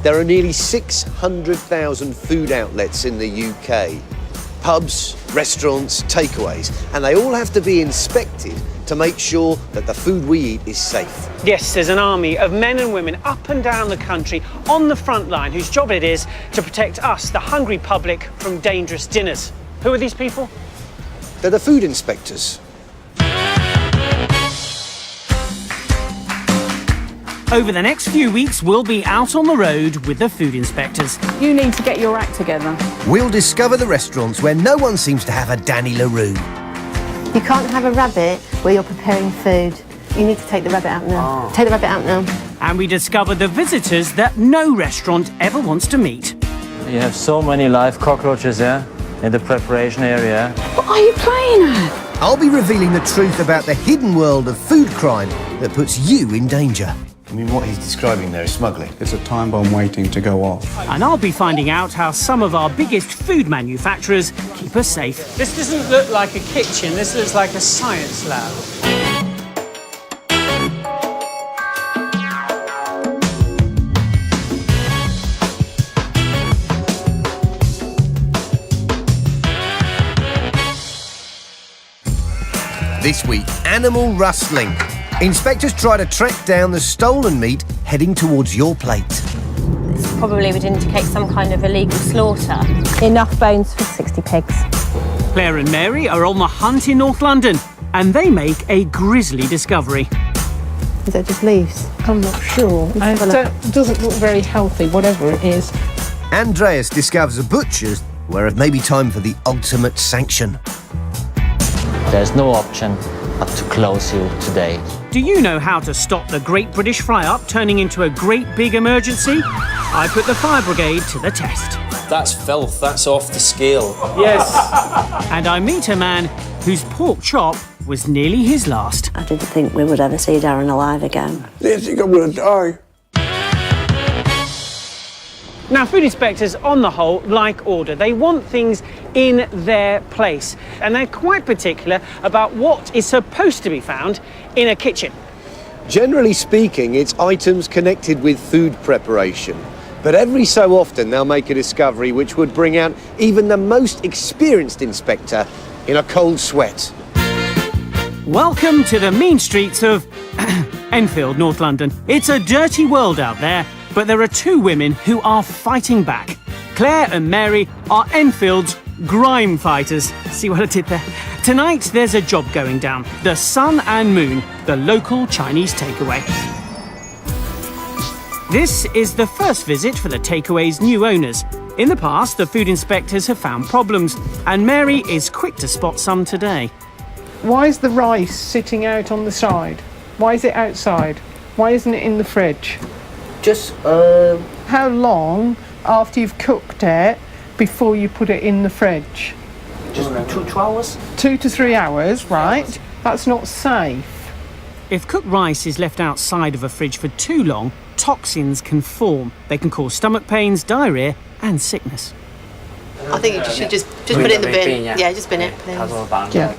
There are nearly 600,000 food outlets in the UK. Pubs, restaurants, takeaways, and they all have to be inspected to make sure that the food we eat is safe. Yes, there's an army of men and women up and down the country on the front line whose job it is to protect us, the hungry public, from dangerous dinners. Who are these people? They're the food inspectors. Over the next few weeks, we'll be out on the road with the food inspectors. You need to get your act together. We'll discover the restaurants where no one seems to have a Danny LaRue. You can't have a rabbit where you're preparing food. You need to take the rabbit out now. Take the rabbit out now. And we discover the visitors that no restaurant ever wants to meet. You have so many live cockroaches here in the preparation area. What are you playing at? I'll be revealing the truth about the hidden world of food crime that puts you in danger. I mean, what he's describing there is smuggling. It's a time bomb waiting to go off. And I'll be finding out how some of our biggest food manufacturers keep us safe. This doesn't look like a kitchen, this looks like a science lab. This week, animal rustling. Inspectors try to track down the stolen meat heading towards your plate. This probably would indicate some kind of illegal slaughter. Enough bones for 60 pigs. Claire and Mary are on the hunt in North London, and they make a grisly discovery. Is that just leaves? I'm not sure. It doesn't look very healthy, whatever it is. Andreas discovers a butcher's where it may be time for the ultimate sanction. There's no option but to close you today. Do you know how to stop the Great British Fry-Up turning into a great big emergency? I put the fire brigade to the test. That's filth, that's off the scale. Yes. And I meet a man whose pork chop was nearly his last. I didn't think we would ever see Darren alive again. They think I'm going to die. Now, food inspectors, on the whole, like order. They want things in their place. And they're quite particular about what is supposed to be found in a kitchen. Generally speaking, it's items connected with food preparation. But every so often, they'll make a discovery which would bring out even the most experienced inspector in a cold sweat. Welcome to the mean streets of Enfield, North London. It's a dirty world out there. But there are two women who are fighting back. Claire and Mary are Enfield's grime fighters. See what I did there? Tonight, there's a job going down. The Sun and Moon, the local Chinese takeaway. This is the first visit for the takeaway's new owners. In the past, the food inspectors have found problems, and Mary is quick to spot some today. Why is the rice sitting out on the side? Why is it outside? Why isn't it in the fridge? Just, How long after you've cooked it before you put it in the fridge? just 2 hours. 2 to 3 hours, right? That's not safe. If cooked rice is left outside of a fridge for too long, toxins can form. They can cause stomach pains, diarrhea, and sickness. I think you should just put it in the bin. Yeah, just bin it, please. Yeah.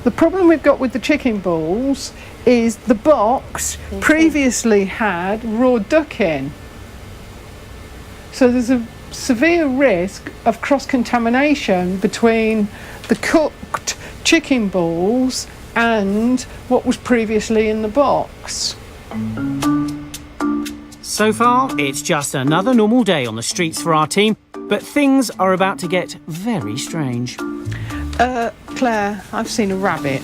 The problem we've got with the chicken balls is the box previously had raw duck in. So there's a severe risk of cross-contamination between the cooked chicken balls and what was previously in the box. So far, it's just another normal day on the streets for our team, but things are about to get very strange. Claire, I've seen a rabbit.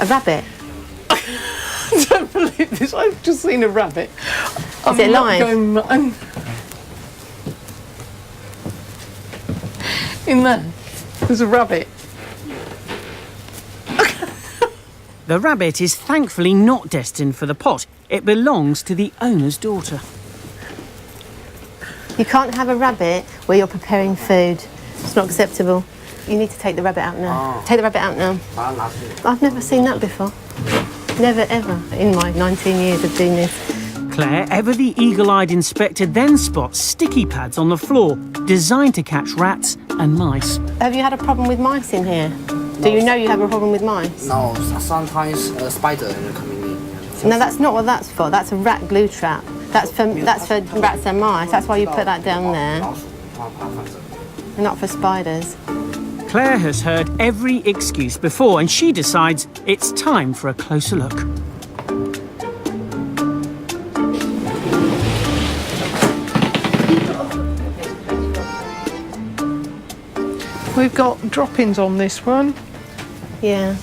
A rabbit? I don't believe this. I've just seen a rabbit. Is it alive? In there, there's a rabbit. The rabbit is thankfully not destined for the pot. It belongs to the owner's daughter. You can't have a rabbit where you're preparing food. It's not acceptable. You need to take the rabbit out now. Take the rabbit out now. I've never seen that before. Never, ever, in my 19 years of doing this. Claire, ever the eagle-eyed inspector, then spots sticky pads on the floor, designed to catch rats and mice. Have you had a problem with mice in here? Do you know you have a problem with mice? No, sometimes a spider coming in. No, that's not what that's for. That's a rat glue trap. That's for rats and mice. That's why you put that down there. And not for spiders. Claire has heard every excuse before and she decides it's time for a closer look. We've got droppings on this one. Yeah.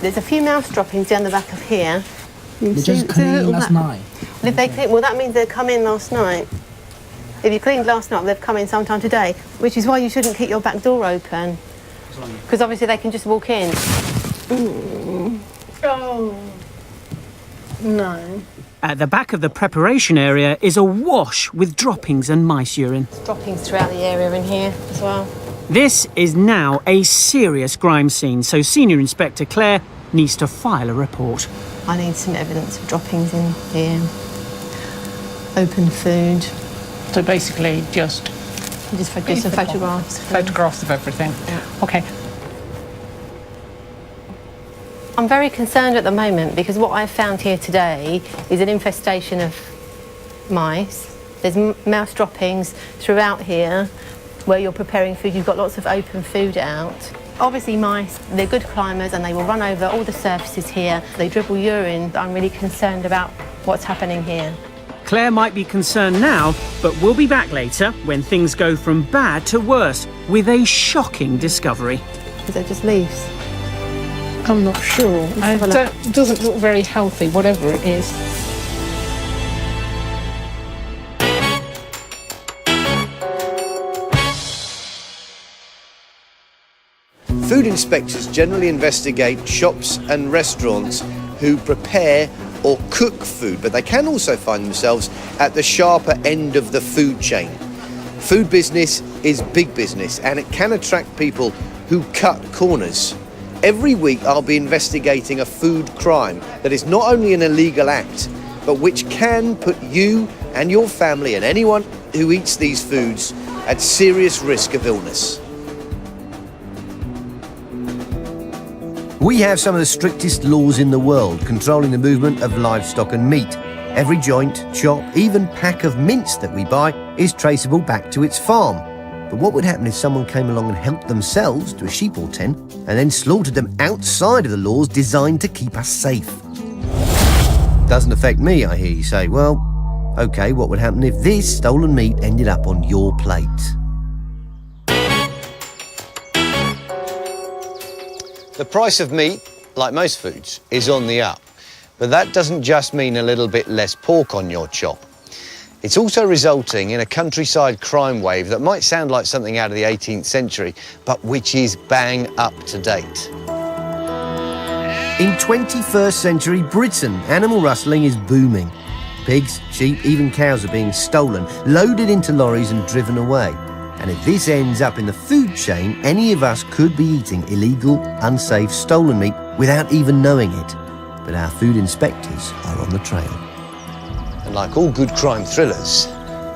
There's a few mouse droppings down the back of here. They just cleaned last night. Well, if they clean, well, that means they've come in last night. If you cleaned last night, they've come in sometime today, which is why you shouldn't keep your back door open. Because obviously they can just walk in. Oh, no. At the back of the preparation area is a wash with droppings and mice urine. Droppings throughout the area in here as well. This is now a serious crime scene, so Senior Inspector Claire needs to file a report. I need some evidence of droppings in here. Open food. So basically just Just some photographs. photographs of everything. Yeah. Okay. I'm very concerned at the moment because what I've found here today is an infestation of mice. There's mouse droppings throughout here where you're preparing food. You've got lots of open food out. Obviously mice, they're good climbers and they will run over all the surfaces here. They dribble urine. I'm really concerned about what's happening here. Claire might be concerned now, but we'll be back later when things go from bad to worse with a shocking discovery. Is that just leaves? I'm not sure. It doesn't look very healthy, whatever it is. Food inspectors generally investigate shops and restaurants who prepare or cook food, but they can also find themselves at the sharper end of the food chain. Food business is big business and it can attract people who cut corners. Every week I'll be investigating a food crime that is not only an illegal act, but which can put you and your family and anyone who eats these foods at serious risk of illness. We have some of the strictest laws in the world controlling the movement of livestock and meat. Every joint, chop, even pack of mince that we buy is traceable back to its farm. But what would happen if someone came along and helped themselves to a sheep or 10 and then slaughtered them outside of the laws designed to keep us safe? Doesn't affect me, I hear you say. Well, okay, what would happen if this stolen meat ended up on your plate? The price of meat, like most foods, is on the up. But that doesn't just mean a little bit less pork on your chop. It's also resulting in a countryside crime wave that might sound like something out of the 18th century, but which is bang up to date. In 21st century Britain, animal rustling is booming. Pigs, sheep, even cows are being stolen, loaded into lorries and driven away. And if this ends up in the food chain, any of us could be eating illegal, unsafe, stolen meat without even knowing it. But our food inspectors are on the trail. And like all good crime thrillers,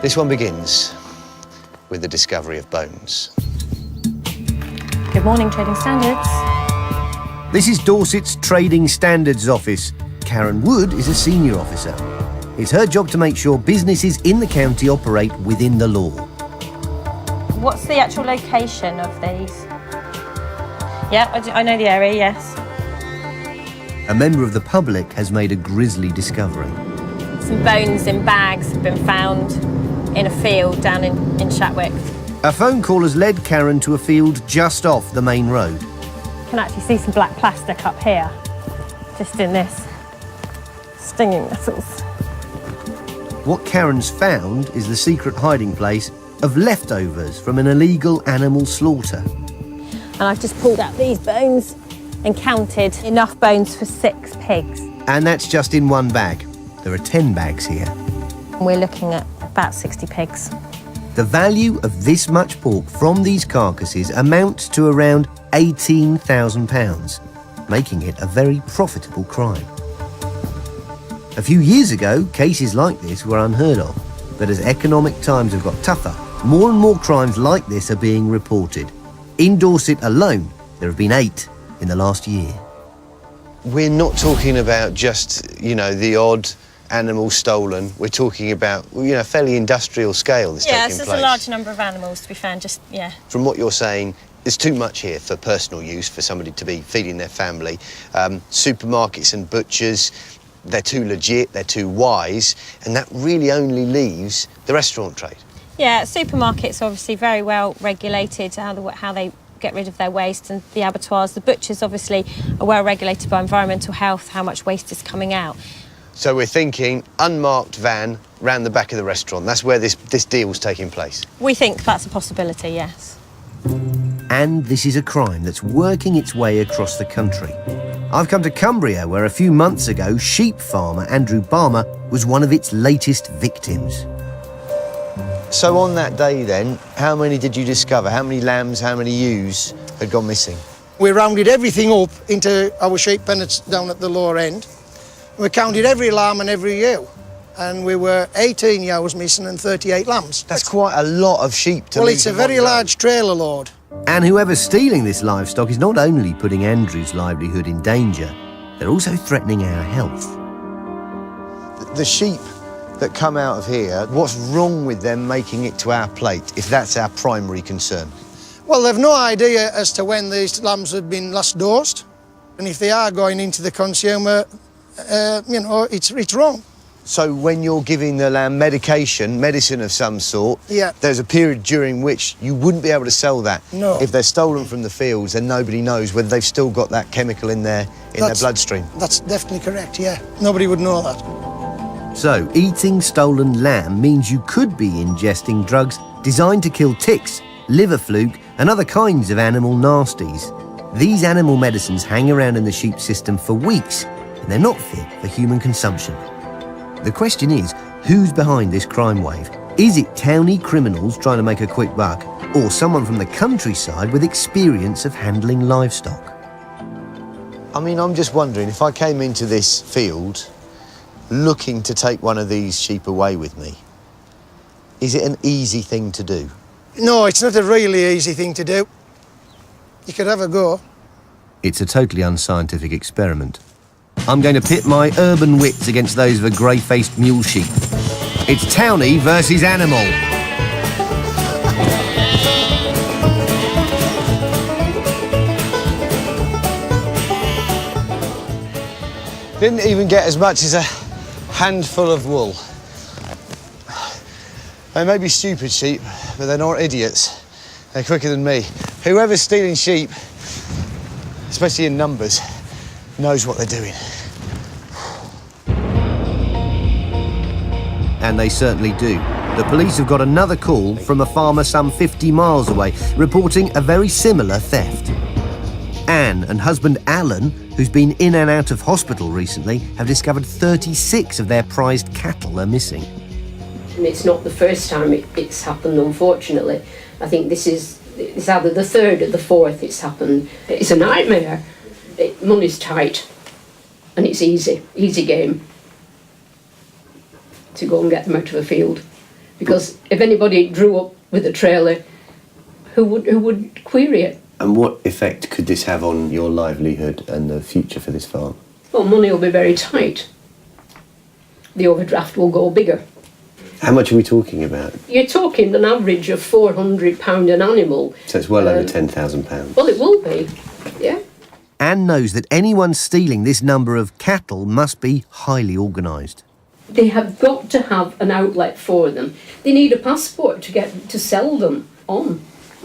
this one begins with the discovery of bones. Good morning, Trading Standards. This is Dorset's Trading Standards Office. Karen Wood is a senior officer. It's her job to make sure businesses in the county operate within the law. What's the actual location of these? Yeah, I know the area, yes. A member of the public has made a grisly discovery. Some bones in bags have been found in a field down in Shatwick. A phone call has led Karen to a field just off the main road. You can actually see some black plastic up here, just in this. Stinging nettles. What Karen's found is the secret hiding place of leftovers from an illegal animal slaughter. And I've just pulled out these bones and counted enough bones for 6 pigs. And that's just in one bag. There are 10 bags here. We're looking at about 60 pigs. The value of this much pork from these carcasses amounts to around £18,000, making it a very profitable crime. A few years ago, cases like this were unheard of, but as economic times have got tougher, more and more crimes like this are being reported. In Dorset alone, there have been 8 in the last year. We're not talking about just, the odd animals stolen, we're talking about, you know, fairly industrial scale that's taking Yes, place. there's a large number of animals to be found, just, yeah. From what you're saying, there's too much here for personal use, for somebody to be feeding their family. Supermarkets and butchers, they're too legit, they're too wise, and that really only leaves the restaurant trade. Yeah, supermarkets are obviously very well regulated, how they get rid of their waste, and the abattoirs, the butchers obviously are well regulated by environmental health, how much waste is coming out. So we're thinking unmarked van round the back of the restaurant. That's where this deal's taking place. We think that's a possibility, yes. And this is a crime that's working its way across the country. I've come to Cumbria, where a few months ago, sheep farmer Andrew Balmer was one of its latest victims. So on that day then, how many did you discover? How many lambs, how many ewes had gone missing? We rounded everything up into our sheep pennets down at the lower end. We counted every lamb and every ewe, and we were 18 ewes missing and 38 lambs. That's quite a lot of sheep to Well, leave it's a in very one go. large trailer load. And whoever's stealing this livestock is not only putting Andrew's livelihood in danger, they're also threatening our health. The sheep that come out of here, what's wrong with them making it to our plate, if that's our primary concern? Well, they've no idea as to when these lambs have been last dosed, and if they are going into the consumer, you know, it's wrong. So when you're giving the lamb medicine of some sort, Yeah. there's a period during which you wouldn't be able to sell that. No. If they're stolen from the fields, then nobody knows whether they've still got that chemical in their bloodstream. That's definitely correct, yeah. Nobody would know that. So eating stolen lamb means you could be ingesting drugs designed to kill ticks, liver fluke and other kinds of animal nasties. These animal medicines hang around in the sheep system for weeks and they're not fit for human consumption. The question is, who's behind this crime wave? Is it towny criminals trying to make a quick buck, or someone from the countryside with experience of handling livestock? I mean, I'm just wondering, if I came into this field looking to take one of these sheep away with me, is it an easy thing to do? No, it's not a really easy thing to do. You could have a go. It's a totally unscientific experiment. I'm going to pit my urban wits against those of a grey-faced mule sheep. It's towny versus animal. Didn't even get as much as a handful of wool. They may be stupid sheep, but they're not idiots. They're quicker than me. Whoever's stealing sheep, especially in numbers, knows what they're doing. And they certainly do. The police have got another call from a farmer some 50 miles away, reporting a very similar theft. Anne and husband Alan, who's been in and out of hospital recently, have discovered 36 of their prized cattle are missing. And it's not the first time it's happened, unfortunately. I think it's either the third or the fourth it's happened. It's a nightmare. Money's tight, and it's easy game to go and get them out of a field. Because if anybody drew up with a trailer, who would query it? And what effect could this have on your livelihood and the future for this farm? Well, money will be very tight. The overdraft will go bigger. How much are we talking about? You're talking an average of £400 an animal. So it's well over £10,000. Well, it will be, yeah. Anne knows that anyone stealing this number of cattle must be highly organised. They have got to have an outlet for them. They need a passport to sell them on.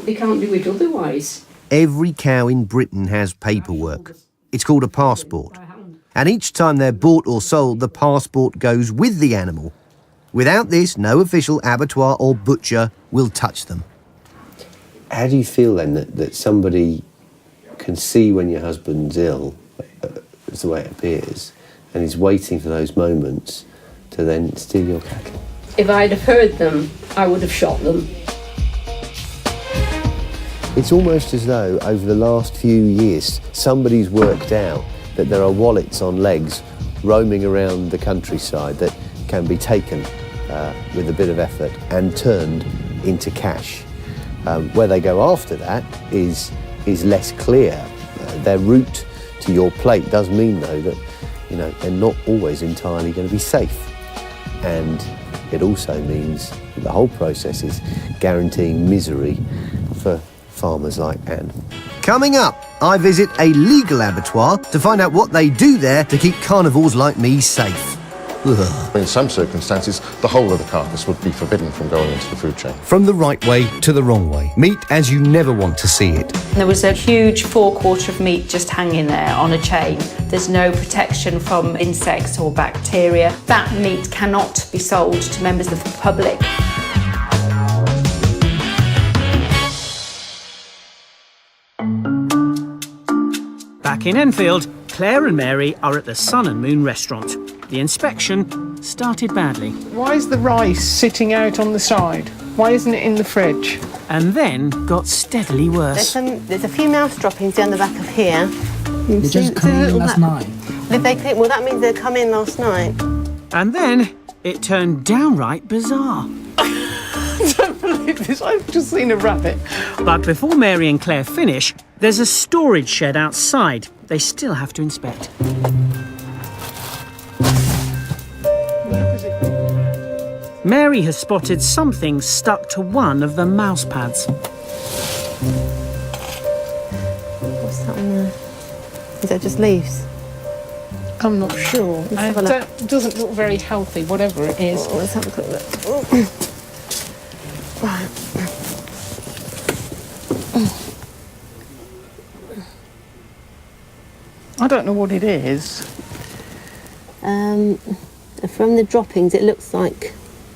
They can't do it otherwise. Every cow in Britain has paperwork. It's called a passport. And each time they're bought or sold, the passport goes with the animal. Without this, no official abattoir or butcher will touch them. How do you feel then that somebody can see when your husband's ill, is the way it appears, and is waiting for those moments to then steal your cattle? If I'd have heard them, I would have shot them. It's almost as though over the last few years somebody's worked out that there are wallets on legs roaming around the countryside that can be taken with a bit of effort and turned into cash. Where they go after that is less clear. Their route to your plate does mean, though, that they're not always entirely going to be safe. and it also means that the whole process is guaranteeing misery for farmers like Anne. Coming up, I visit a legal abattoir to find out what they do there to keep carnivores like me safe. Ugh. In some circumstances, the whole of the carcass would be forbidden from going into the food chain. From the right way to the wrong way. Meat as you never want to see it. There was a huge forequarter of meat just hanging there on a chain. There's no protection from insects or bacteria. That meat cannot be sold to members of the public. Back in Enfield, Claire and Mary are at the Sun and Moon restaurant. The inspection started badly. Why is the rice sitting out on the side? Why isn't it in the fridge? And then got steadily worse. There's a few mouse droppings down the back of here. They just come in last night. Did they clean? Well, that means they come in last night. And then it turned downright bizarre. I don't believe this. I've just seen a rabbit. But before Mary and Claire finish, there's a storage shed outside they still have to inspect. Mary has spotted something stuck to one of the mouse pads. What's that on there? Is that just leaves? I'm not sure. It doesn't look very healthy, whatever it is. Oh, let's have a quick look. Right. I don't know what it is. From the droppings, it looks like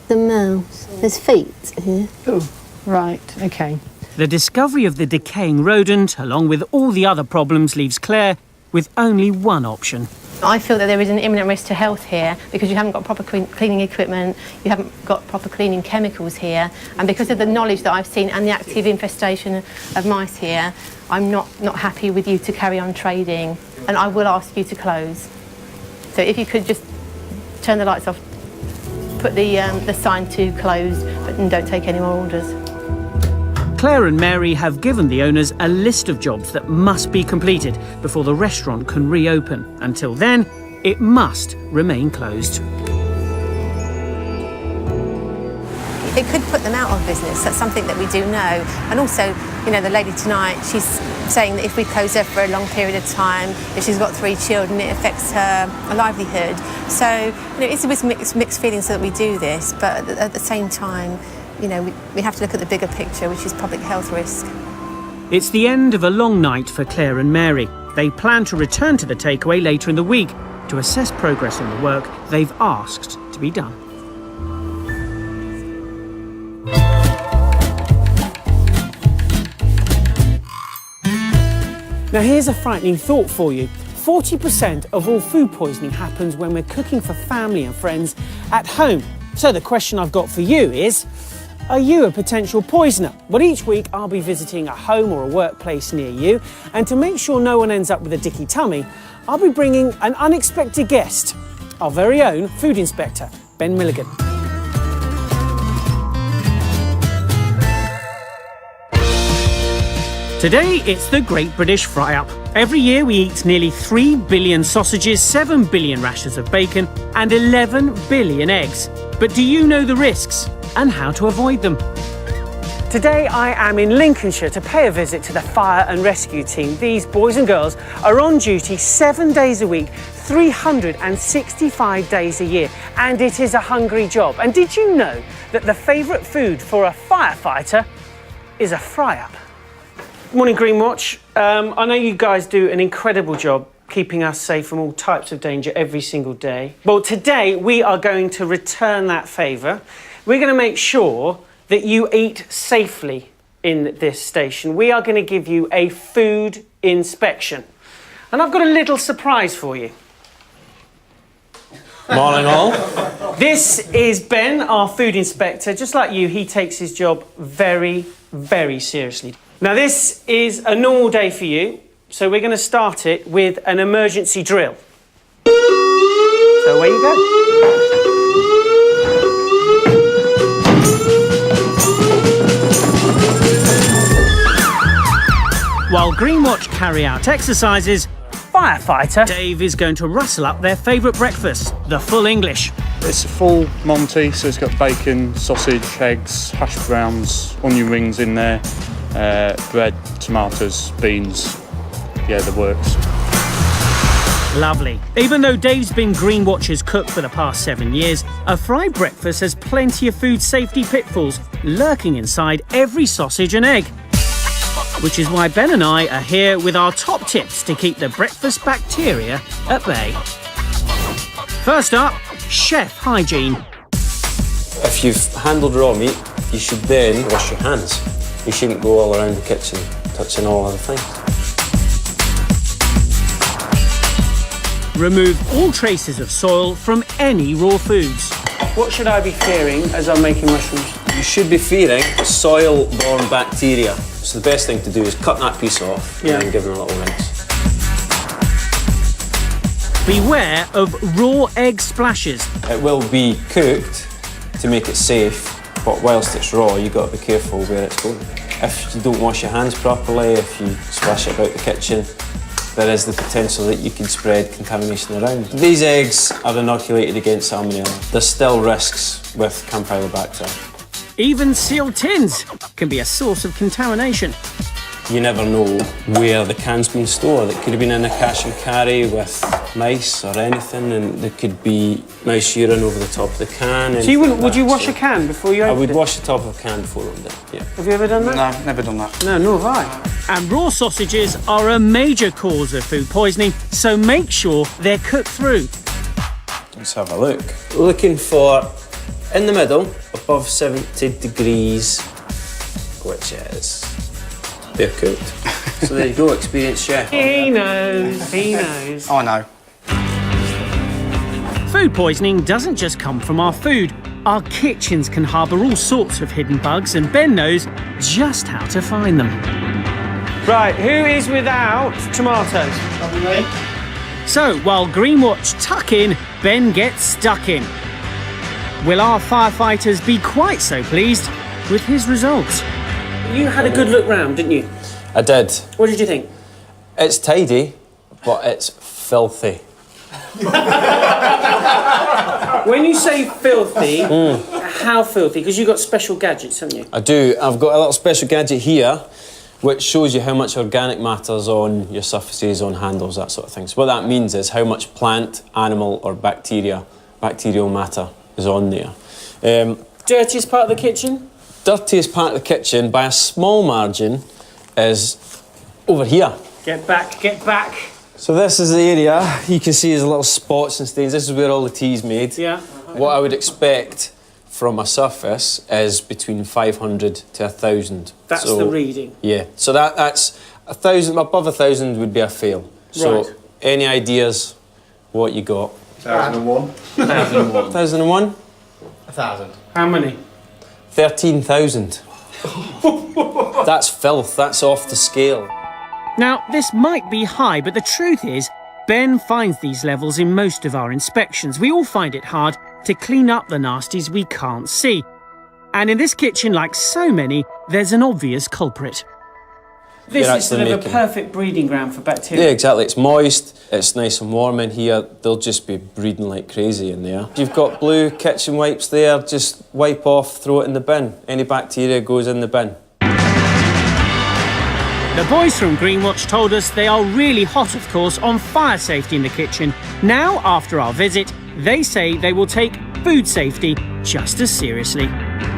the mouse. There's feet here. Oh, right, okay. The discovery of the decaying rodent, along with all the other problems, leaves Claire with only one option. I feel that there is an imminent risk to health here because you haven't got proper cleaning equipment, you haven't got proper cleaning chemicals here, and because of the knowledge that I've seen and the active infestation of mice here, I'm not happy with you to carry on trading, and I will ask you to close. So if you could just turn the lights off, put the sign to closed, but don't take any more orders. Claire and Mary have given the owners a list of jobs that must be completed before the restaurant can reopen. Until then, it must remain closed. It could put them out of business. That's something that we do know. And also, you know, the lady tonight, she's saying that if we close her for a long period of time, if she's got 3 children, it affects her livelihood. So, you know, it's with mixed feelings that we do this, but at the same time, you know, we have to look at the bigger picture, which is public health risk. It's the end of a long night for Claire and Mary. They plan to return to the takeaway later in the week to assess progress on the work they've asked to be done. Now here's a frightening thought for you. 40% of all food poisoning happens when we're cooking for family and friends at home. So the question I've got for you is, are you a potential poisoner? Well, each week I'll be visiting a home or a workplace near you, and to make sure no one ends up with a dicky tummy, I'll be bringing an unexpected guest, our very own food inspector, Ben Milligan. Today, it's the Great British Fry-Up. Every year we eat nearly 3 billion sausages, 7 billion rashers of bacon and 11 billion eggs. But do you know the risks and how to avoid them? Today I am in Lincolnshire to pay a visit to the fire and rescue team. These boys and girls are on duty 7 days a week, 365 days a year, and it is a hungry job. And did you know that the favourite food for a firefighter is a fry-up? Morning, Greenwatch. I know you guys do an incredible job keeping us safe from all types of danger every single day. Well, today we are going to return that favour. We're going to make sure that you eat safely in this station. We are going to give you a food inspection. And I've got a little surprise for you. Morning all. This is Ben, our food inspector. Just like you, he takes his job very, very seriously. Now, this is a normal day for you, so we're going to start it with an emergency drill. So away you go. While Greenwatch carry out exercises, firefighter Dave is going to rustle up their favourite breakfast, the full English. It's a full Monty, so it's got bacon, sausage, eggs, hash browns, onion rings in there, bread, tomatoes, beans. Yeah, the works. Lovely. Even though Dave's been Greenwatch's cook for the past 7 years, a fried breakfast has plenty of food safety pitfalls lurking inside every sausage and egg. Which is why Ben and I are here with our top tips to keep the breakfast bacteria at bay. First up, chef hygiene. If you've handled raw meat, you should then wash your hands. You shouldn't go all around the kitchen touching all other things. Remove all traces of soil from any raw foods. What should I be fearing as I'm making mushrooms? You should be fearing soil-borne bacteria. So the best thing to do is cut that piece off and then give them a little rinse. Beware of raw egg splashes. It will be cooked to make it safe, but whilst it's raw, you've got to be careful where it's going. If you don't wash your hands properly, if you splash it about the kitchen, there is the potential that you can spread contamination around. These eggs are inoculated against salmonella. There's still risks with Campylobacter. Even sealed tins can be a source of contamination. You never know where the can's been stored. It could have been in a cash and carry with mice or anything, and there could be mouse urine over the top of the can. So you wouldn't, would you wash a can before you opened it? I would wash the top of a can before I opened it, yeah. Have you ever done that? No, never done that. No, nor have I. And raw sausages are a major cause of food poisoning, so make sure they're cooked through. Let's have a look. Looking for, in the middle, above 70 degrees, which is... they're cooked. So there you go, experienced chef. He knows, he knows. I know. Food poisoning doesn't just come from our food. Our kitchens can harbour all sorts of hidden bugs, and Ben knows just how to find them. Right, who is without tomatoes? Probably. So, while Greenwatch tuck in, Ben gets stuck in. Will our firefighters be quite so pleased with his results? You had a good look round, didn't you? I did. What did you think? It's tidy, but it's filthy. When you say filthy, how filthy? Because you've got special gadgets, haven't you? I do. I've got a little special gadget here which shows you how much organic matter's on your surfaces, on handles, that sort of thing. So what that means is how much plant, animal or bacterial matter is on there. Dirtiest part of the kitchen? Dirtiest part of the kitchen, by a small margin, is over here. Get back, get back. So this is the area, you can see there's little spots and stains. This is where all the tea's made. Yeah. What I would expect from a surface is between 500 to 1,000. That's the reading? Yeah. So that's 1,000, above 1,000 would be a fail. So right. Any ideas what you got? 1,001. 1,001. 1,001? 1,000. How many? 13,000. That's filth, that's off the scale. Now, this might be high, but the truth is, Ben finds these levels in most of our inspections. We all find it hard to clean up the nasties we can't see. And in this kitchen, like so many, there's an obvious culprit. This is sort of a perfect breeding ground for bacteria. Yeah, exactly. It's moist, it's nice and warm in here. They'll just be breeding like crazy in there. If you've got blue kitchen wipes there, just wipe off, throw it in the bin. Any bacteria goes in the bin. The boys from Greenwatch told us they are really hot, of course, on fire safety in the kitchen. Now, after our visit, they say they will take food safety just as seriously.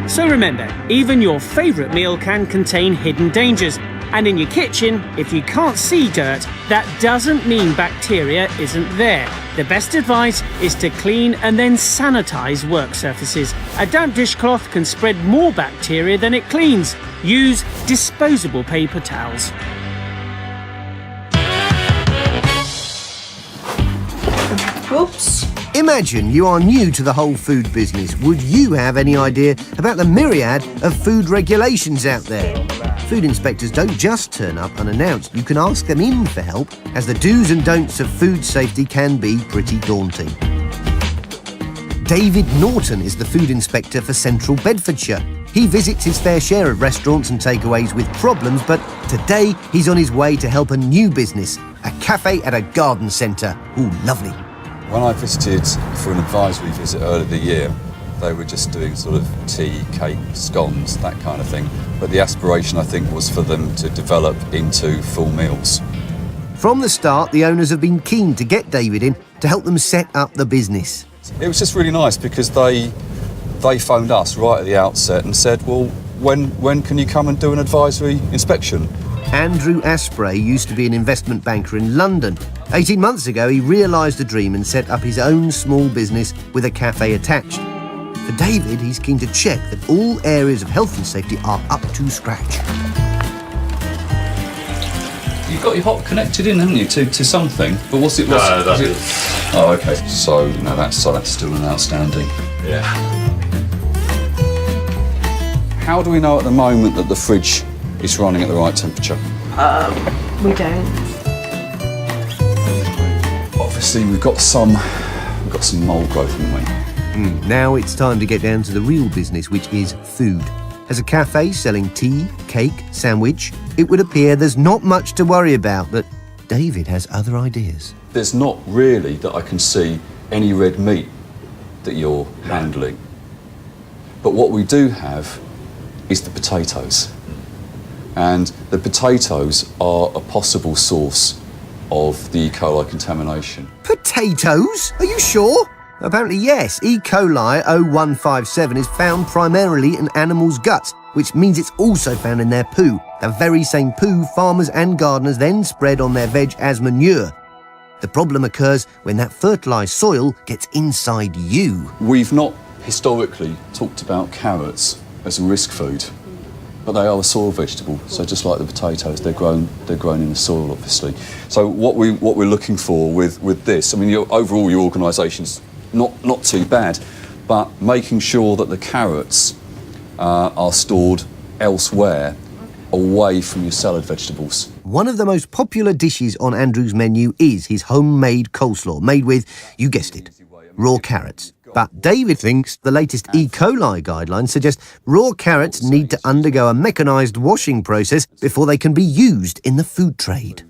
So remember, even your favourite meal can contain hidden dangers. And in your kitchen, if you can't see dirt, that doesn't mean bacteria isn't there. The best advice is to clean and then sanitise work surfaces. A damp dishcloth can spread more bacteria than it cleans. Use disposable paper towels. Whoops. Imagine you are new to the whole food business. Would you have any idea about the myriad of food regulations out there? Food inspectors don't just turn up unannounced. You can ask them in for help, as the do's and don'ts of food safety can be pretty daunting. David Norton is the food inspector for Central Bedfordshire. He visits his fair share of restaurants and takeaways with problems, but today he's on his way to help a new business, a cafe at a garden centre. Ooh, lovely. When I visited for an advisory visit earlier the year, they were just doing sort of tea, cake, scones, that kind of thing. But the aspiration, I think, was for them to develop into full meals. From the start, the owners have been keen to get David in to help them set up the business. It was just really nice because they phoned us right at the outset and said, well, when can you come and do an advisory inspection? Andrew Asprey used to be an investment banker in London. 18 months ago, he realised the dream and set up his own small business with a cafe attached. For David, he's keen to check that all areas of health and safety are up to scratch. You've got your hot connected in, haven't you, to something? But what's it? No, that is. Oh, okay. So, that's still an outstanding. Yeah. How do we know at the moment that the fridge is running at the right temperature? We don't. Obviously, we've got some mould growth, haven't we? Now it's time to get down to the real business, which is food. As a cafe selling tea, cake, sandwich, it would appear there's not much to worry about, but David has other ideas. There's not really, that I can see, any red meat that you're handling. But what we do have is the potatoes. And the potatoes are a possible source of the E. coli contamination. Potatoes? Are you sure? Apparently, yes. E. coli 0157 is found primarily in animals' guts, which means it's also found in their poo. The very same poo farmers and gardeners then spread on their veg as manure. The problem occurs when that fertilised soil gets inside you. We've not historically talked about carrots as a risk food, but they are a soil vegetable. So just like the potatoes, they're grown in the soil, obviously. So what we're looking for with this, I mean, overall your organisation's not too bad, but making sure that the carrots are stored elsewhere, away from your salad vegetables. One of the most popular dishes on Andrew's menu is his homemade coleslaw, made with, you guessed it, raw carrots. But David thinks the latest E. coli guidelines suggest raw carrots need to undergo a mechanised washing process before they can be used in the food trade.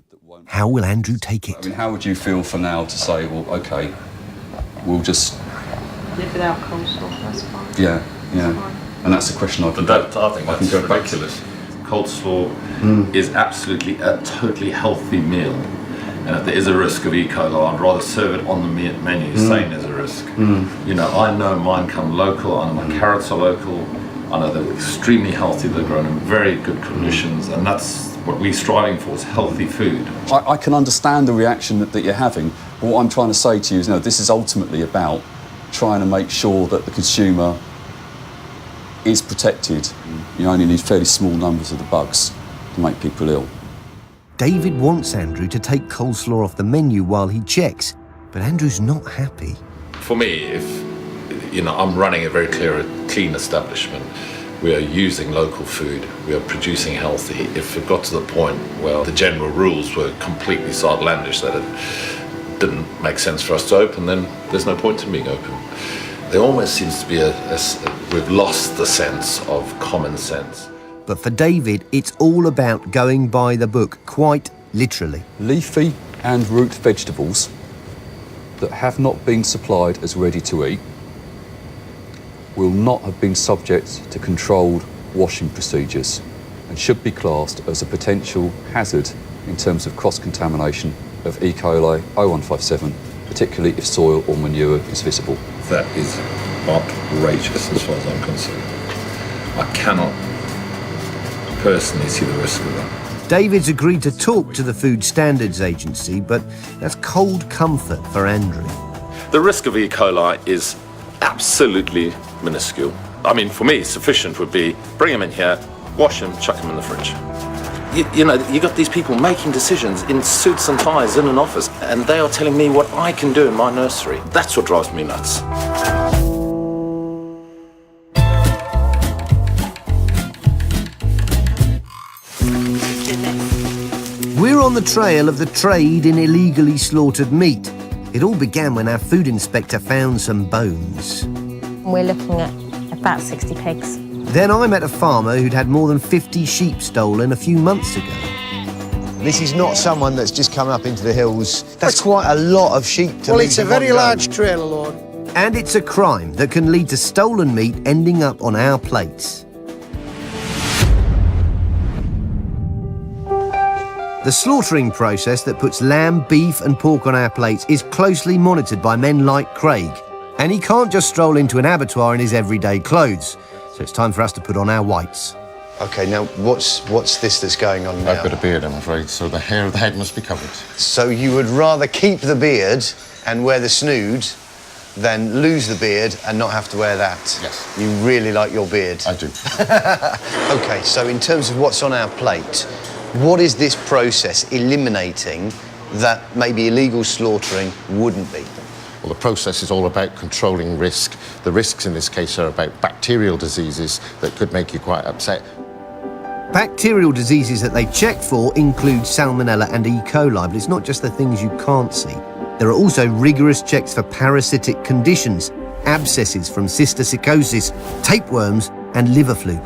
How will Andrew take it? I mean, how would you feel for now to say, well, OK, we'll just... Live without coleslaw, that's fine. Yeah. And that's a question I think that's ridiculous. Coleslaw is absolutely a totally healthy meal. And if there is a risk of E. coli, I'd rather serve it on the menu saying there's a risk. You know, I know mine come local, I know my carrots are local, I know they're extremely healthy, they're grown in very good conditions, and that's what we're striving for, is healthy food. I can understand the reaction that you're having, but what I'm trying to say to you is, this is ultimately about trying to make sure that the consumer is protected. You only need fairly small numbers of the bugs to make people ill. David wants Andrew to take coleslaw off the menu while he checks, but Andrew's not happy. For me, if I'm running a very clean establishment, we are using local food, we are producing healthy. If it got to the point where the general rules were completely so outlandish that it didn't make sense for us to open, then there's no point in being open. There almost seems to be we've lost the sense of common sense. But for David, it's all about going by the book, quite literally. Leafy and root vegetables that have not been supplied as ready to eat will not have been subject to controlled washing procedures and should be classed as a potential hazard in terms of cross-contamination of E. coli 0157, particularly if soil or manure is visible. That is outrageous as far as I'm concerned. I cannot personally see the risk of that. David's agreed to talk to the Food Standards Agency, but that's cold comfort for Andrew. The risk of E. coli is absolutely minuscule. I mean, for me, sufficient would be bring them in here, wash them, chuck them in the fridge. You got these people making decisions in suits and ties in an office, and they are telling me what I can do in my nursery. That's what drives me nuts. We're on the trail of the trade in illegally slaughtered meat. It all began when our food inspector found some bones. We're looking at about 60 pigs. Then I met a farmer who'd had more than 50 sheep stolen a few months ago. This is not someone that's just come up into the hills. That's quite a lot of sheep to Well, leave it's a in one very go. large trailer load. And it's a crime that can lead to stolen meat ending up on our plates. The slaughtering process that puts lamb, beef and pork on our plates is closely monitored by men like Craig. And he can't just stroll into an abattoir in his everyday clothes. So it's time for us to put on our whites. OK, now what's this that's going on now? I've got a beard, I'm afraid, so the hair of the head must be covered. So you would rather keep the beard and wear the snood than lose the beard and not have to wear that? Yes. You really like your beard? I do. OK, so in terms of what's on our plate, what is this process eliminating that maybe illegal slaughtering wouldn't be? Well, the process is all about controlling risk. The risks in this case are about bacterial diseases that could make you quite upset. Bacterial diseases that they check for include Salmonella and E. coli, but it's not just the things you can't see. There are also rigorous checks for parasitic conditions, abscesses from cysticercosis, tapeworms and liver fluke.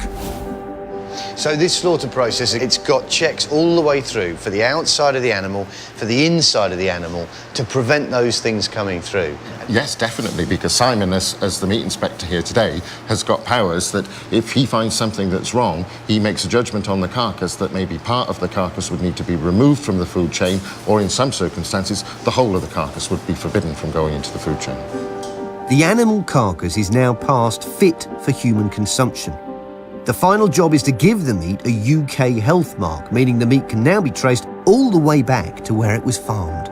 So this slaughter process, it's got checks all the way through for the outside of the animal, for the inside of the animal, to prevent those things coming through. Yes, definitely, because Simon, as the meat inspector here today, has got powers that if he finds something that's wrong, he makes a judgment on the carcass that maybe part of the carcass would need to be removed from the food chain, or in some circumstances, the whole of the carcass would be forbidden from going into the food chain. The animal carcass is now past fit for human consumption. The final job is to give the meat a UK health mark, meaning the meat can now be traced all the way back to where it was farmed.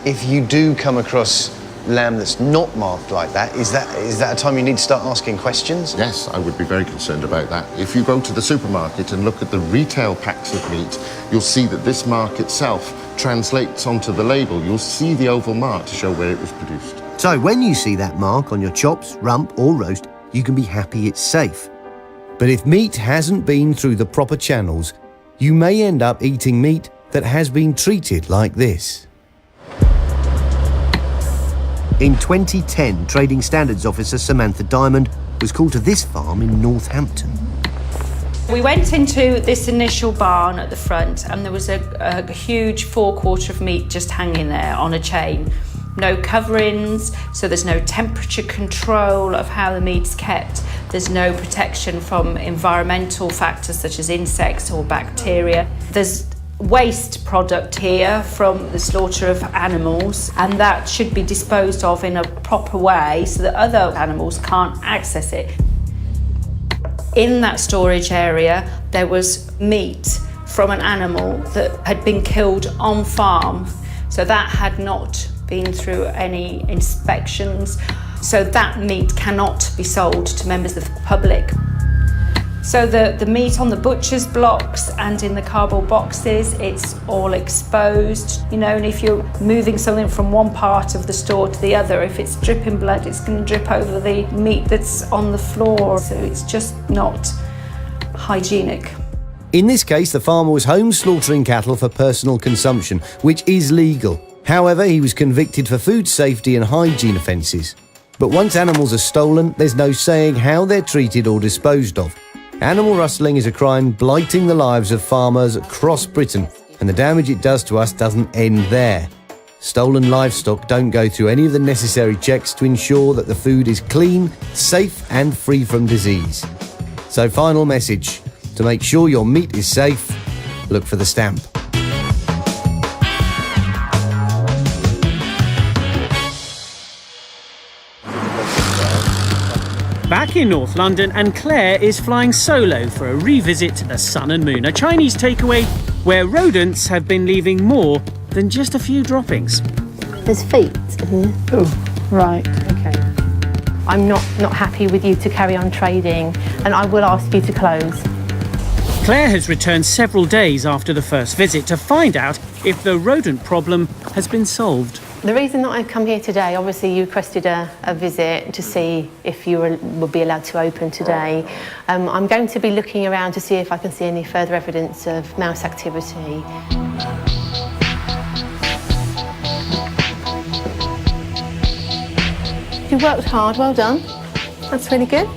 If you do come across lamb that's not marked like that, is that a time you need to start asking questions? Yes, I would be very concerned about that. If you go to the supermarket and look at the retail packs of meat, you'll see that this mark itself translates onto the label. You'll see the oval mark to show where it was produced. So when you see that mark on your chops, rump or roast, you can be happy it's safe. But if meat hasn't been through the proper channels, you may end up eating meat that has been treated like this. In 2010, Trading Standards Officer Samantha Diamond was called to this farm in Northampton. We went into this initial barn at the front and there was a huge forequarter of meat just hanging there on a chain. No coverings, so there's no temperature control of how the meat's kept. There's no protection from environmental factors such as insects or bacteria. There's waste product here from the slaughter of animals, and that should be disposed of in a proper way so that other animals can't access it. In that storage area, there was meat from an animal that had been killed on farm, so that had not been through any inspections, so that meat cannot be sold to members of the public. So the meat on the butcher's blocks and in the cardboard boxes, it's all exposed, you know, and if you're moving something from one part of the store to the other, if it's dripping blood, it's going to drip over the meat that's on the floor, so it's just not hygienic. In this case, the farmer was home slaughtering cattle for personal consumption, which is legal. However, he was convicted for food safety and hygiene offences. But once animals are stolen, there's no saying how they're treated or disposed of. Animal rustling is a crime blighting the lives of farmers across Britain, and the damage it does to us doesn't end there. Stolen livestock don't go through any of the necessary checks to ensure that the food is clean, safe and free from disease. So final message, to make sure your meat is safe, look for the stamp. Back in North London, and Claire is flying solo for a revisit to the Sun and Moon, a Chinese takeaway where rodents have been leaving more than just a few droppings. There's feet here. Oh, right, okay. I'm not happy with you to carry on trading, and I will ask you to close. Claire has returned several days after the first visit to find out if the rodent problem has been solved. The reason that I've come here today, obviously you requested a visit to see if you would be allowed to open today. I'm going to be looking around to see if I can see any further evidence of mouse activity. You worked hard, well done. That's really good.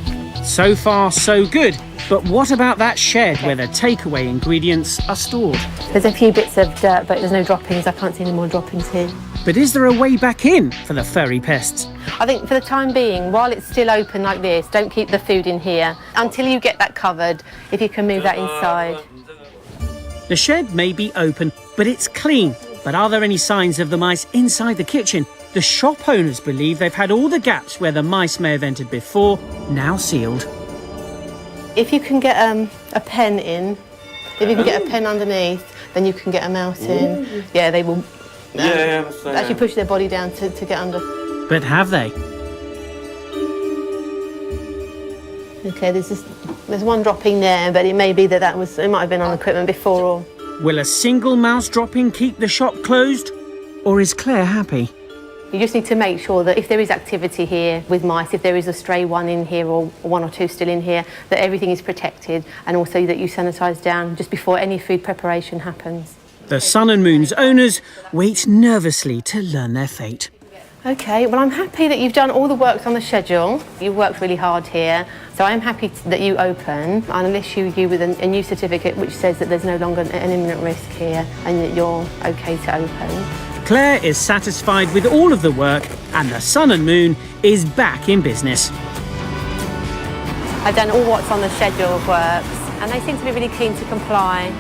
So far, so good. But what about that shed where the takeaway ingredients are stored? There's a few bits of dirt, but there's no droppings. I can't see any more droppings here. But is there a way back in for the furry pests? I think for the time being, while it's still open like this, don't keep the food in here until you get that covered, if you can move that inside. The shed may be open, but it's clean. But are there any signs of the mice inside the kitchen? The shop owners believe they've had all the gaps where the mice may have entered before now sealed. If you can get a pen in, if you can get a pen underneath, then you can get them out in. Yeah, they will actually push their body down to get under. But have they? Okay, there's one dropping there, but it may be that it might have been on equipment before. Or will a single mouse dropping keep the shop closed? Or is Claire happy? you just need to make sure that if there is activity here with mice, if there is a stray one in here or one or two still in here, that everything is protected, and also that you sanitise down just before any food preparation happens. The Sun and Moon's owners wait nervously to learn their fate. OK, well, I'm happy that you've done all the work on the schedule. You've worked really hard here, so I'm happy that you open. I'll issue you with a new certificate which says that there's no longer an imminent risk here and that you're OK to open. Claire is satisfied with all of the work, and the Sun and Moon is back in business. I've done all what's on the schedule of works, and they seem to be really keen to comply.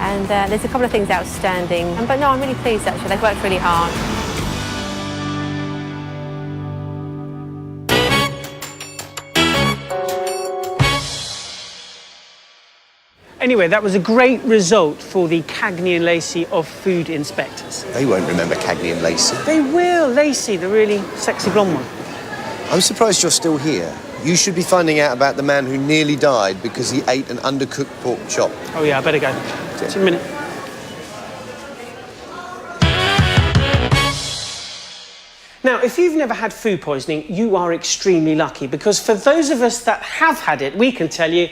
And there's a couple of things outstanding. But no, I'm really pleased, actually. They've worked really hard. Anyway, that was a great result for the Cagney and Lacey of food inspectors. They won't remember Cagney and Lacey. They will. Lacey, the really sexy blonde one. I'm surprised you're still here. You should be finding out about the man who nearly died because he ate an undercooked pork chop. Oh, yeah, I better go. See you in a minute. Now, if you've never had food poisoning, you are extremely lucky, because for those of us that have had it, we can tell you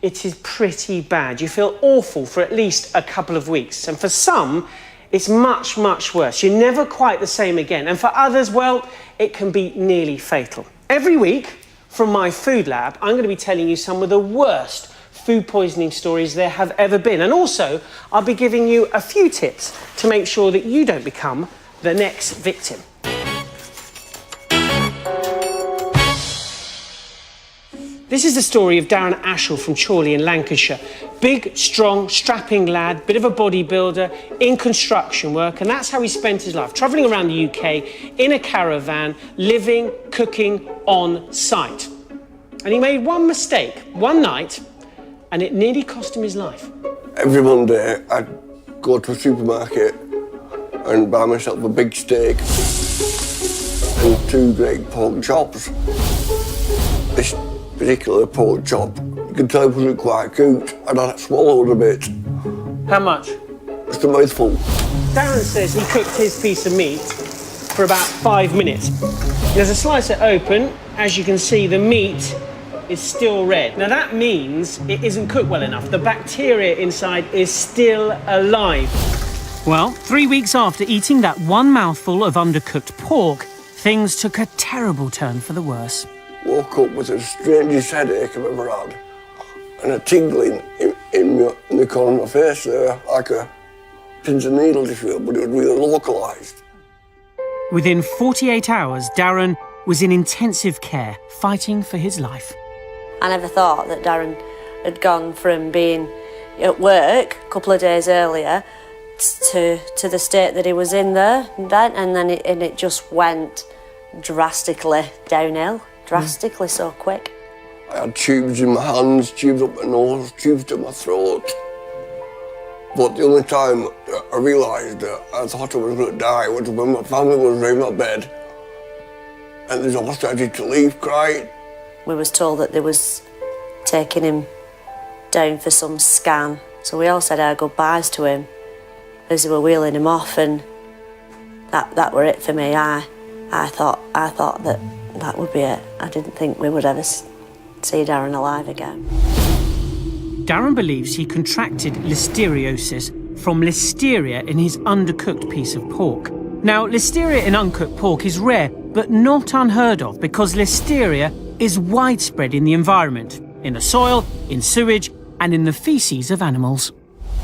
it is pretty bad. You feel awful for at least a couple of weeks. And for some, it's much, much worse. You're never quite the same again. And for others, well, it can be nearly fatal. Every week, from my food lab, I'm going to be telling you some of the worst food poisoning stories there have ever been. And also, I'll be giving you a few tips to make sure that you don't become the next victim. This is the story of Darren Ashall from Chorley in Lancashire. Big, strong, strapping lad, bit of a bodybuilder, in construction work, and that's how he spent his life, travelling around the UK in a caravan, living, cooking on site. And he made one mistake, one night, and it nearly cost him his life. Every Monday, I'd go to a supermarket and buy myself a big steak and 2 great pork chops. This particular pork chop, you could tell it wasn't quite cooked, and I swallowed a bit. How much? Just a mouthful. Darren says he cooked his piece of meat for about 5 minutes. There's a slice it open. As you can see, the meat is still red. Now that means it isn't cooked well enough. The bacteria inside is still alive. Well, 3 weeks after eating that one mouthful of undercooked pork, things took a terrible turn for the worse. Woke up with the strangest headache I've ever had, and a tingling in the corner of my face there, like a pins and needles, if you will, but it was really localised. Within 48 hours, Darren was in intensive care, fighting for his life. I never thought that Darren had gone from being at work a couple of days earlier to the state that he was in there, and then it just went drastically downhill. Drastically so quick. I had tubes in my hands, tubes up my nose, tubes to my throat. But the only time I realised that I thought I was going to die was when my family was in my bed and they all started to leave crying. We was told that they was taking him down for some scan, so we all said our goodbyes to him as they were wheeling him off, and that were it for me. I thought that would be it. I didn't think we would ever see Darren alive again. Darren believes he contracted listeriosis from listeria in his undercooked piece of pork. Now, listeria in uncooked pork is rare, but not unheard of, because listeria is widespread in the environment. in the soil, in sewage, and in the faeces of animals.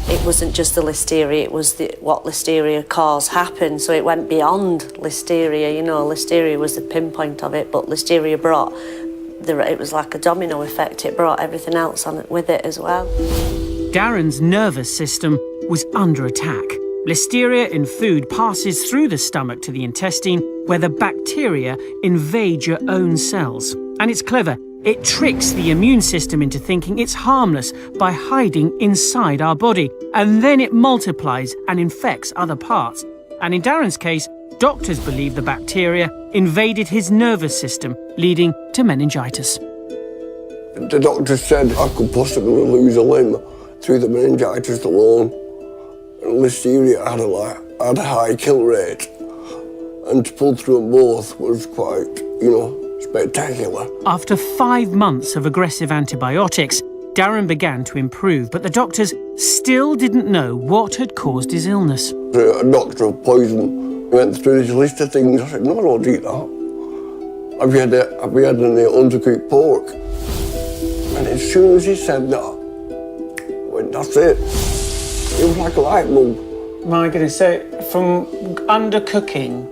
It wasn't just the listeria, it was what listeria caused happened, so it went beyond listeria. You know, listeria was the pinpoint of it, but listeria brought, it was like a domino effect, it brought everything else on it with it as well. Darren's nervous system was under attack. Listeria in food passes through the stomach to the intestine, where the bacteria invade your own cells. And it's clever. It tricks the immune system into thinking it's harmless by hiding inside our body. And then it multiplies and infects other parts. And in Darren's case, doctors believe the bacteria invaded his nervous system, leading to meningitis. The doctor said I could possibly lose a limb through the meningitis alone. And listeria had a high kill rate. And to pull through them both was quite, spectacular. After 5 months of aggressive antibiotics, Darren began to improve, but the doctors still didn't know what had caused his illness. A doctor of poison went through this list of things. I said, no, I don't eat that. Have you had any undercooked pork? And as soon as he said that, I went, that's it. It was like a light bulb. My goodness, so from undercooking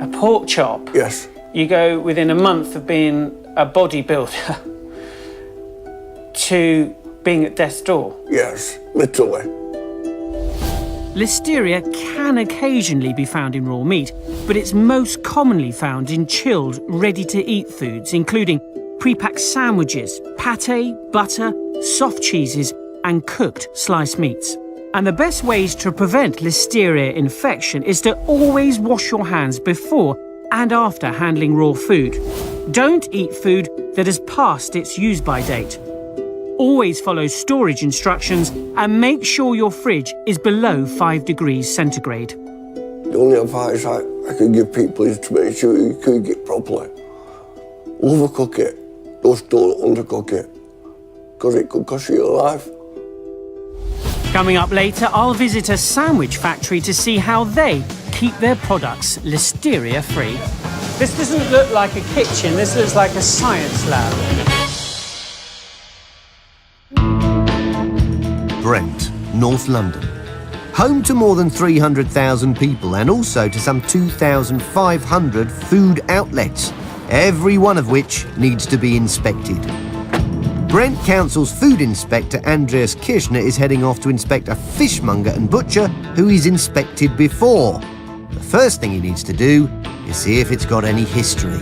a pork chop, yes, you go within a month of being a bodybuilder to being at death's door. Yes, literally. Listeria can occasionally be found in raw meat, but it's most commonly found in chilled, ready-to-eat foods, including pre-packed sandwiches, pâté, butter, soft cheeses, and cooked sliced meats. And the best ways to prevent listeria infection is to always wash your hands before and after handling raw food. Don't eat food that has passed its use-by date. Always follow storage instructions and make sure your fridge is below 5 degrees centigrade. The only advice I could give people is to make sure you cook it properly. Overcook it, just don't undercook it, because it could cost you your life. Coming up later, I'll visit a sandwich factory to see how they keep their products listeria-free. This doesn't look like a kitchen, this looks like a science lab. Brent, North London. Home to more than 300,000 people and also to some 2,500 food outlets, every one of which needs to be inspected. Brent Council's food inspector Andreas Kirchner is heading off to inspect a fishmonger and butcher who he's inspected before. The first thing he needs to do is see if it's got any history.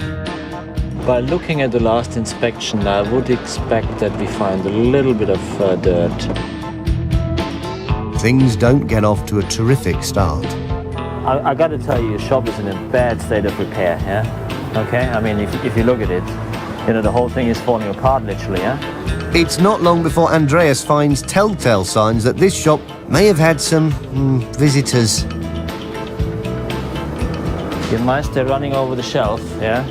By looking at the last inspection, I would expect that we find a little bit of dirt. Things don't get off to a terrific start. I got to tell you, your shop is in a bad state of repair, yeah? Okay? I mean, if you look at it, the whole thing is falling apart, literally, yeah? It's not long before Andreas finds telltale signs that this shop may have had some visitors. Your mice, they're running over the shelf, yeah?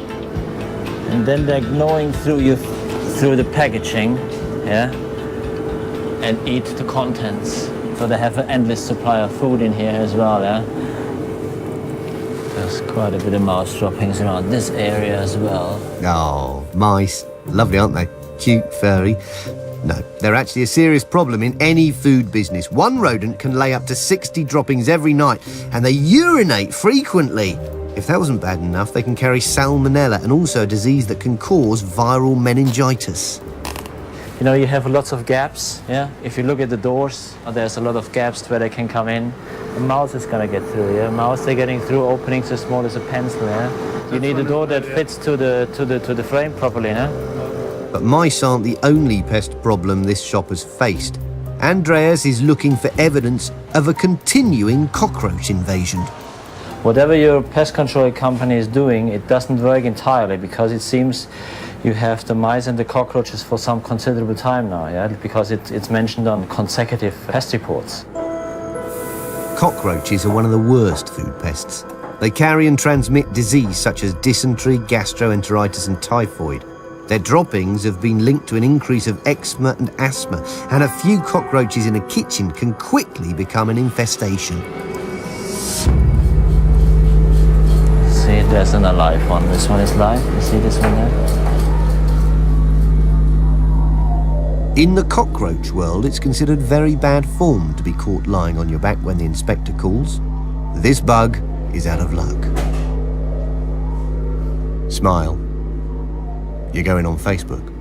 And then they're gnawing through the packaging, yeah? And eat the contents. So they have an endless supply of food in here as well, yeah? There's quite a bit of mouse droppings around this area as well. Oh, mice. Lovely, aren't they? Cute, furry. No, they're actually a serious problem in any food business. One rodent can lay up to 60 droppings every night, and they urinate frequently. If that wasn't bad enough, they can carry salmonella and also a disease that can cause viral meningitis. You have lots of gaps, yeah? If you look at the doors, there's a lot of gaps where they can come in. A mouse is gonna get through, yeah? Mouse, they're getting through openings as small as a pencil, yeah? You need a door that fits to the frame properly, yeah? But mice aren't the only pest problem this shop has faced. Andreas is looking for evidence of a continuing cockroach invasion. Whatever your pest control company is doing, it doesn't work entirely, because it seems you have the mice and the cockroaches for some considerable time now, yeah? Because it's mentioned on consecutive pest reports. Cockroaches are one of the worst food pests. They carry and transmit disease such as dysentery, gastroenteritis and typhoid. Their droppings have been linked to an increase of eczema and asthma, and a few cockroaches in a kitchen can quickly become an infestation. See, there's an alive one. This one is live. You see this one there? In the cockroach world, it's considered very bad form to be caught lying on your back when the inspector calls. This bug is out of luck. Smile. You're going on Facebook.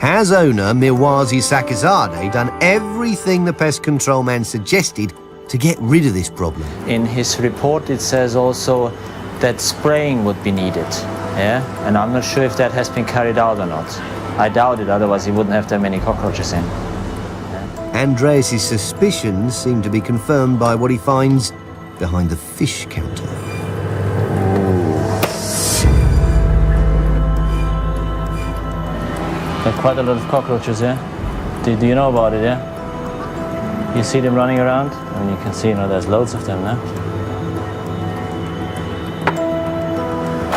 Has owner Mirwazi Sakizadeh done everything the pest control man suggested to get rid of this problem? In his report it says also that spraying would be needed, yeah? And I'm not sure if that has been carried out or not. I doubt it, otherwise he wouldn't have that many cockroaches in. Andreas' suspicions seem to be confirmed by what he finds behind the fish counter. There are quite a lot of cockroaches here. Do you know about it, yeah? You see them running around? I mean, you can see, there's loads of them now.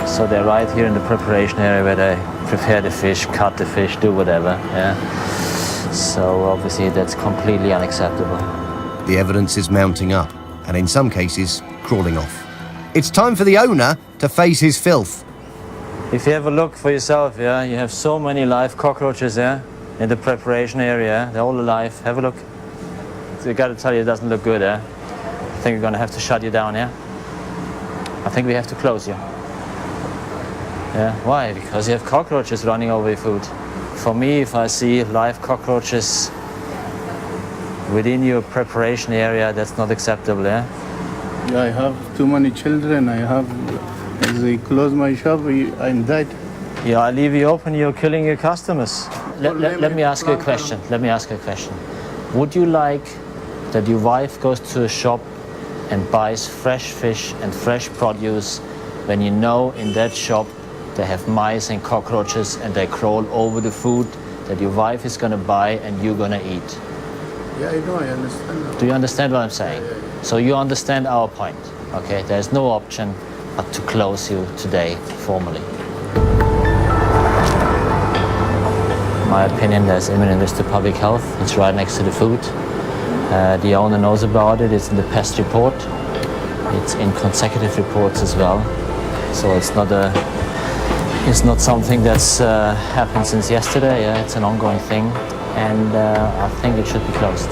So they're right here in the preparation area where they prepare the fish, cut the fish, do whatever, yeah? So obviously that's completely unacceptable. The evidence is mounting up, and in some cases, crawling off. It's time for the owner to face his filth. If you have a look for yourself, yeah, you have so many live cockroaches there in the preparation area. They're all alive. Have a look. So I got to tell you, it doesn't look good, eh? I think we're going to have to shut you down, yeah? I think we have to close you. Yeah, why? Because you have cockroaches running over your food. For me, if I see live cockroaches within your preparation area, that's not acceptable, yeah? I have too many children. As I close my shop, I'm dead. Yeah, I leave you open, you're killing your customers. Let me ask you a question. Would you like that your wife goes to a shop and buys fresh fish and fresh produce when you know in that shop they have mice and cockroaches and they crawl over the food that your wife is going to buy and you're going to eat? Yeah, I know, I understand that. Do you understand what I'm saying? So you understand our point, okay? There's no option but to close you today formally. My opinion, there's imminent risk to public health. It's right next to the food. The owner knows about it. It's in the pest report. It's in consecutive reports as well. So it's not something that's happened since yesterday. Yeah, it's an ongoing thing, and I think it should be closed.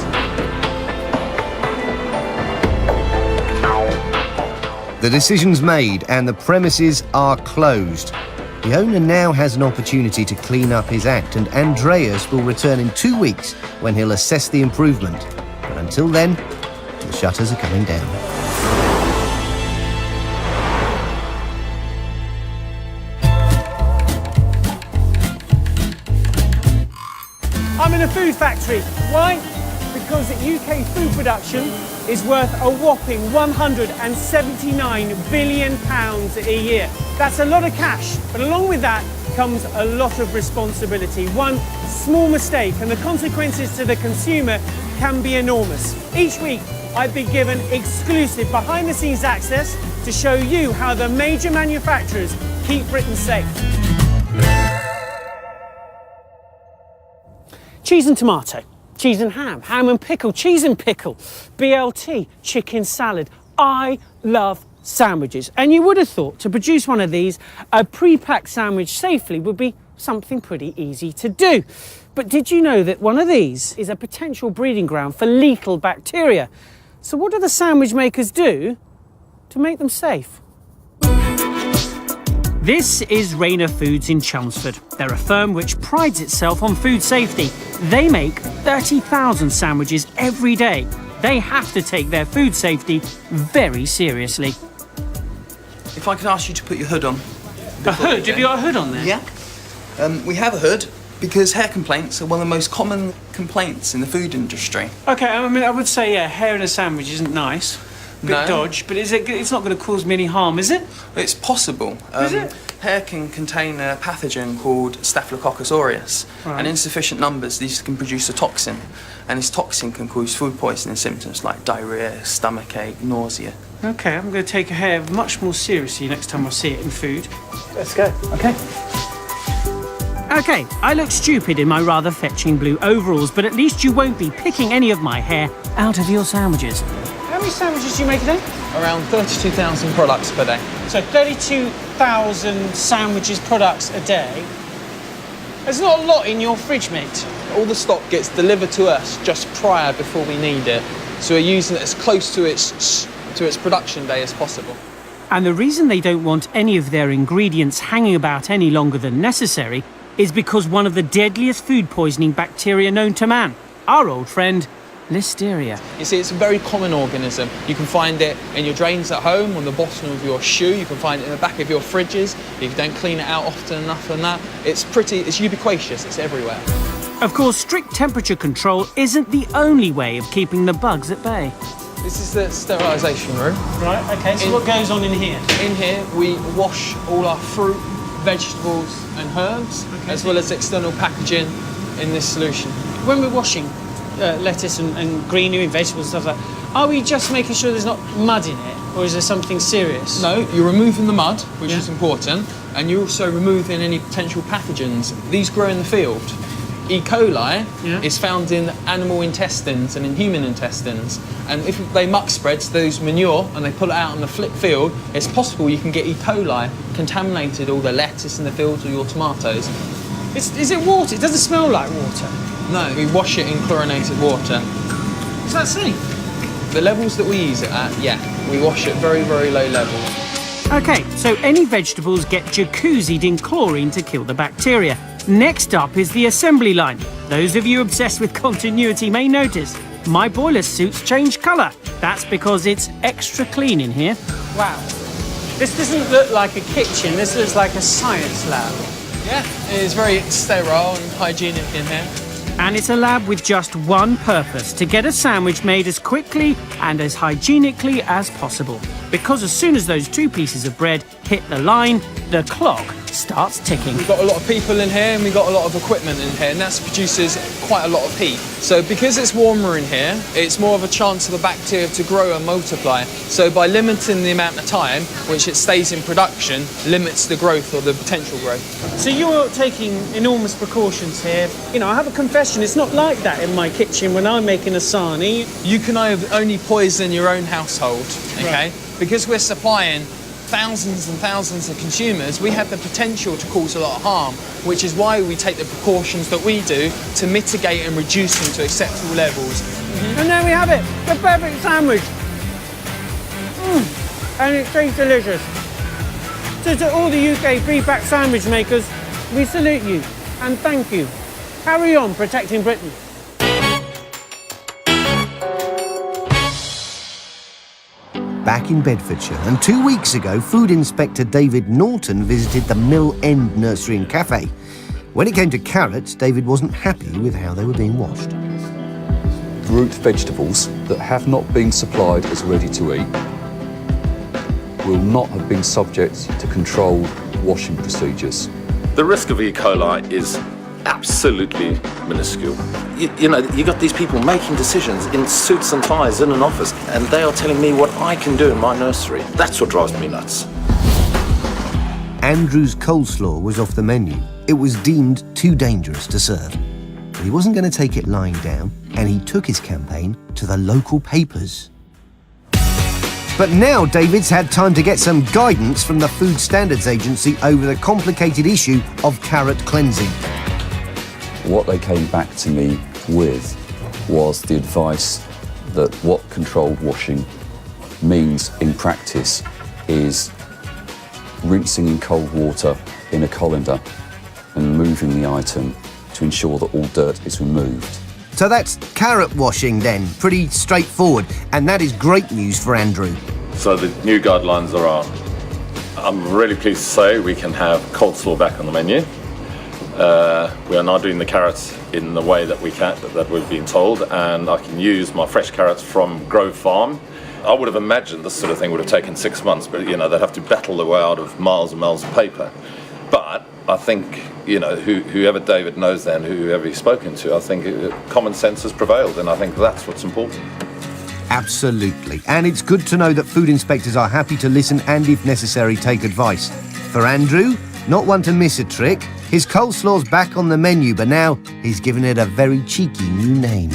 The decision's made and the premises are closed. The owner now has an opportunity to clean up his act, and Andreas will return in 2 weeks when he'll assess the improvement. But until then, the shutters are coming down. I'm in a food factory. Why? Because UK food production is worth a whopping £179 billion a year. That's a lot of cash, but along with that comes a lot of responsibility. One small mistake and the consequences to the consumer can be enormous. Each week, I've been given exclusive behind-the-scenes access to show you how the major manufacturers keep Britain safe. Cheese and tomato, cheese and ham, ham and pickle, cheese and pickle, BLT, chicken salad. I love sandwiches, and you would have thought to produce one of these, a pre-packed sandwich safely would be something pretty easy to do. But did you know that one of these is a potential breeding ground for lethal bacteria? So what do the sandwich makers do to make them safe? This is Rayner Foods in Chelmsford. They're a firm which prides itself on food safety. They make 30,000 sandwiches every day. They have to take their food safety very seriously. If I could ask you to put your hood on. A hood? Have you got a hood on there? Yeah. We have a hood because hair complaints are one of the most common complaints in the food industry. Okay, I mean, I would say, yeah, hair in a sandwich isn't nice. Bit dodge, but it's not going to cause me any harm, is it? It's possible. Is it? Hair can contain a pathogen called Staphylococcus aureus, Right. and in sufficient numbers these can produce a toxin, and this toxin can cause food poisoning symptoms like diarrhoea, stomachache, nausea. Okay, I'm going to take hair much more seriously next time I see it in food. Let's go. Okay. Okay, I look stupid in my rather fetching blue overalls, but at least you won't be picking any of my hair out of your sandwiches. How many sandwiches do you make a day? Around 32,000 products per day. So 32,000 sandwiches products a day. There's not a lot in your fridge, mate. All the stock gets delivered to us just prior before we need it, so we're using it as close to its production day as possible. And the reason they don't want any of their ingredients hanging about any longer than necessary is because one of the deadliest food poisoning bacteria known to man, our old friend, Listeria. You see, it's a very common organism. You can find it in your drains at home, on the bottom of your shoe. You can find it in the back of your fridges. If you don't clean it out often enough and that. It's ubiquitous, it's everywhere. Of course, strict temperature control isn't the only way of keeping the bugs at bay. This is the sterilisation room. Right, okay, so what goes on in here? In here, we wash all our fruit, vegetables and herbs, as well as external packaging in this solution. When we're washing lettuce and greenery and vegetables and stuff like that, are we just making sure there's not mud in it, or is there something serious? No, you're removing the mud, which is important, and you're also removing any potential pathogens. These grow in the field. E. coli is found in animal intestines and in human intestines, and if they muck spreads those manure and they pull it out on the field, it's possible you can get E. coli contaminated all the lettuce in the fields or your tomatoes. Is it water? It doesn't smell like water. No, we wash it in chlorinated water. Is that safe? The levels that we use it at, yeah, we wash at very, very low levels. Okay, so any vegetables get jacuzzied in chlorine to kill the bacteria. Next up is the assembly line. Those of you obsessed with continuity may notice my boiler suits change colour. That's because it's extra clean in here. Wow. This doesn't look like a kitchen, this looks like a science lab. Yeah, it is very sterile and hygienic in here. And it's a lab with just one purpose, to get a sandwich made as quickly and as hygienically as possible. Because as soon as those two pieces of bread hit the line, the clock starts ticking. We've got a lot of people in here and we've got a lot of equipment in here, and that produces quite a lot of heat. So because it's warmer in here, it's more of a chance of the bacteria to grow and multiply. So by limiting the amount of time which it stays in production, limits the growth or the potential growth. So you're taking enormous precautions here. You know, I have a confession, it's not like that in my kitchen when I'm making a sarnie. You can only poison your own household, okay? Right. Because we're supplying thousands and thousands of consumers, we have the potential to cause a lot of harm, which is why we take the precautions that we do to mitigate and reduce them to acceptable levels. And there we have it, the perfect sandwich. And it tastes delicious. So to all the UK free-pack sandwich makers, we salute you and thank you. Carry on protecting Britain. Back in Bedfordshire, and 2 weeks ago, Food Inspector David Norton visited the Mill End Nursery and Cafe. When it came to carrots, David wasn't happy with how they were being washed. Root vegetables that have not been supplied as ready to eat will not have been subject to controlled washing procedures. The risk of E. coli is absolutely minuscule. You know, you got these people making decisions in suits and ties in an office, and they are telling me what I can do in my nursery. That's what drives me nuts. Andrew's coleslaw was off the menu. It was deemed too dangerous to serve. But he wasn't going to take it lying down, and he took his campaign to the local papers. But now David's had time to get some guidance from the Food Standards Agency over the complicated issue of carrot cleansing. What they came back to me with was the advice that what controlled washing means in practice is rinsing in cold water in a colander and moving the item to ensure that all dirt is removed. So that's carrot washing then, pretty straightforward, and that is great news for Andrew. So the new guidelines are on. I'm really pleased to say we can have coleslaw back on the menu. We are now doing the carrots in the way that that we've been told, and I can use my fresh carrots from Grove Farm. I would have imagined this sort of thing would have taken 6 months, but you know, they'd have to battle their way out of miles and miles of paper. But I think, you know, whoever David knows then, whoever he's spoken to, I think common sense has prevailed, and I think that's what's important. Absolutely. And it's good to know that food inspectors are happy to listen and, if necessary, take advice. For Andrew, not one to miss a trick, his coleslaw's back on the menu, but now he's given it a very cheeky new name.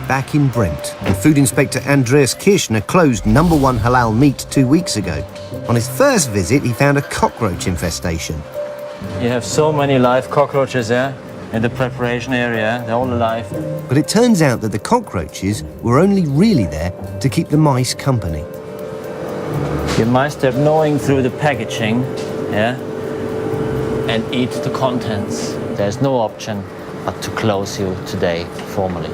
Back back in Brent, and Food Inspector Andreas Kirschner closed number 1 halal meat 2 weeks ago. On his first visit, he found a cockroach infestation. You have so many live cockroaches there in the preparation area. They're all alive. But it turns out that the cockroaches were only really there to keep the mice company. You might start gnawing through the packaging, yeah, and eat the contents. There's no option but to close you today formally.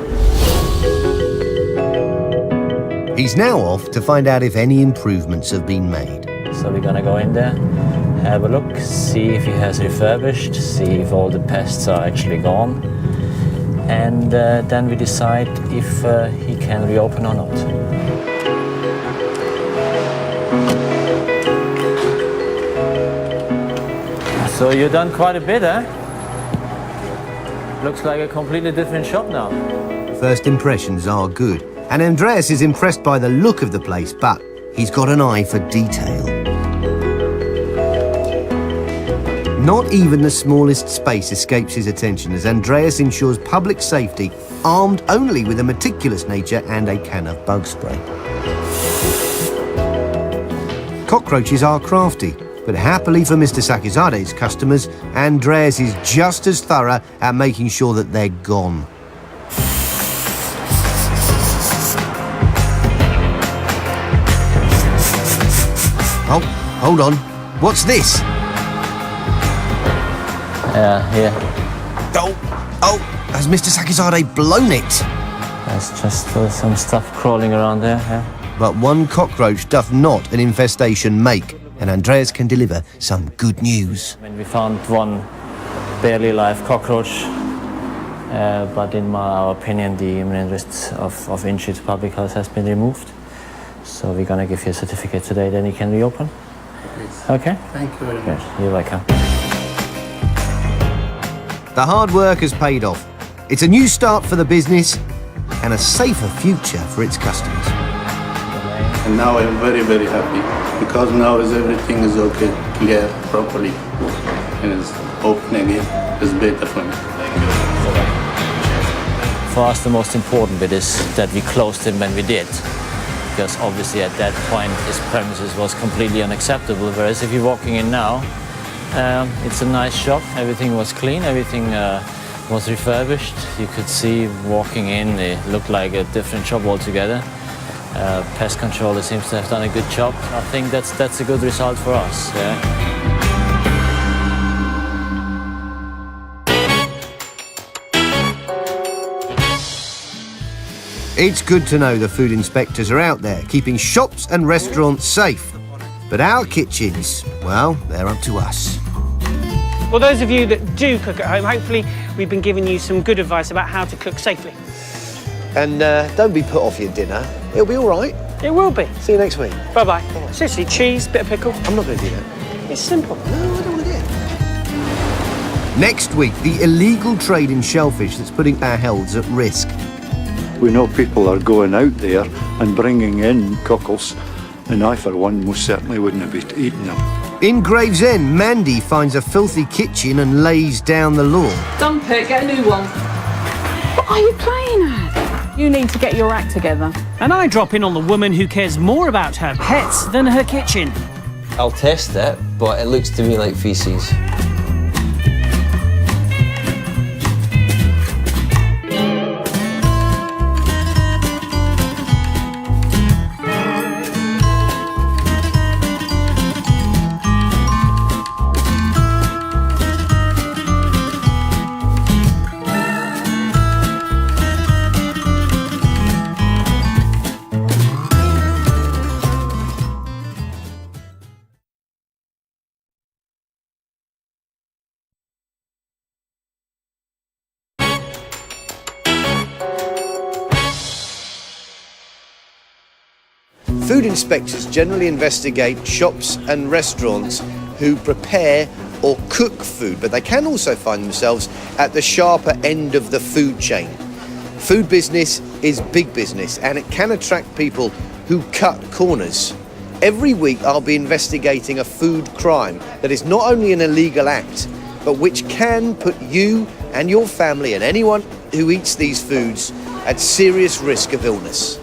He's now off to find out if any improvements have been made. So we're gonna go in there, have a look, see if he has refurbished, see if all the pests are actually gone, and then we decide if he can reopen or not. So you've done quite a bit, eh? Looks like a completely different shop now. First impressions are good, and Andreas is impressed by the look of the place, but he's got an eye for detail. Not even the smallest space escapes his attention as Andreas ensures public safety, armed only with a meticulous nature and a can of bug spray. Cockroaches are crafty, but happily for Mr. Sakizade's customers, Andreas is just as thorough at making sure that they're gone. Oh, hold on. What's this? Here. Oh, has Mr. Sakizade blown it? There's just some stuff crawling around there, yeah. But one cockroach doth not an infestation make, and Andreas can deliver some good news. I mean, we found one barely live cockroach, but in our opinion, the imminent risk of injury to public health has been removed. So we're gonna give you a certificate today, then you can reopen. Please. Okay? Thank you very much. You're welcome. The hard work has paid off. It's a new start for the business and a safer future for its customers. And now I'm very, very happy because now everything is okay, clear, properly, and it's open again. It's better for me. For us, the most important bit is that we closed him when we did, because obviously at that point his premises was completely unacceptable. Whereas if you're walking in now, it's a nice shop. Everything was clean. Everything was refurbished. You could see walking in, it looked like a different shop altogether. Pest controller seems to have done a good job. I think that's a good result for us. Yeah. It's good to know the food inspectors are out there keeping shops and restaurants safe. But our kitchens, well, they're up to us. Well, those of you that do cook at home, hopefully we've been giving you some good advice about how to cook safely. And don't be put off your dinner. It'll be all right. It will be. See you next week. Bye-bye. Seriously, cheese, bit of pickle. I'm not going to do that. It's simple. No, I don't want to do it. Next week, the illegal trade in shellfish that's putting our healths at risk. We know people are going out there and bringing in cockles, and I, for one, most certainly wouldn't have been eating them. In Gravesend, Mandy finds a filthy kitchen and lays down the law. Dump it, get a new one. What are you playing at? You need to get your act together. And I drop in on the woman who cares more about her pets than her kitchen. I'll test it, but it looks to me like feces. Food inspectors generally investigate shops and restaurants who prepare or cook food, but they can also find themselves at the sharper end of the food chain. Food business is big business, and it can attract people who cut corners. Every week I'll be investigating a food crime that is not only an illegal act, but which can put you and your family and anyone who eats these foods at serious risk of illness.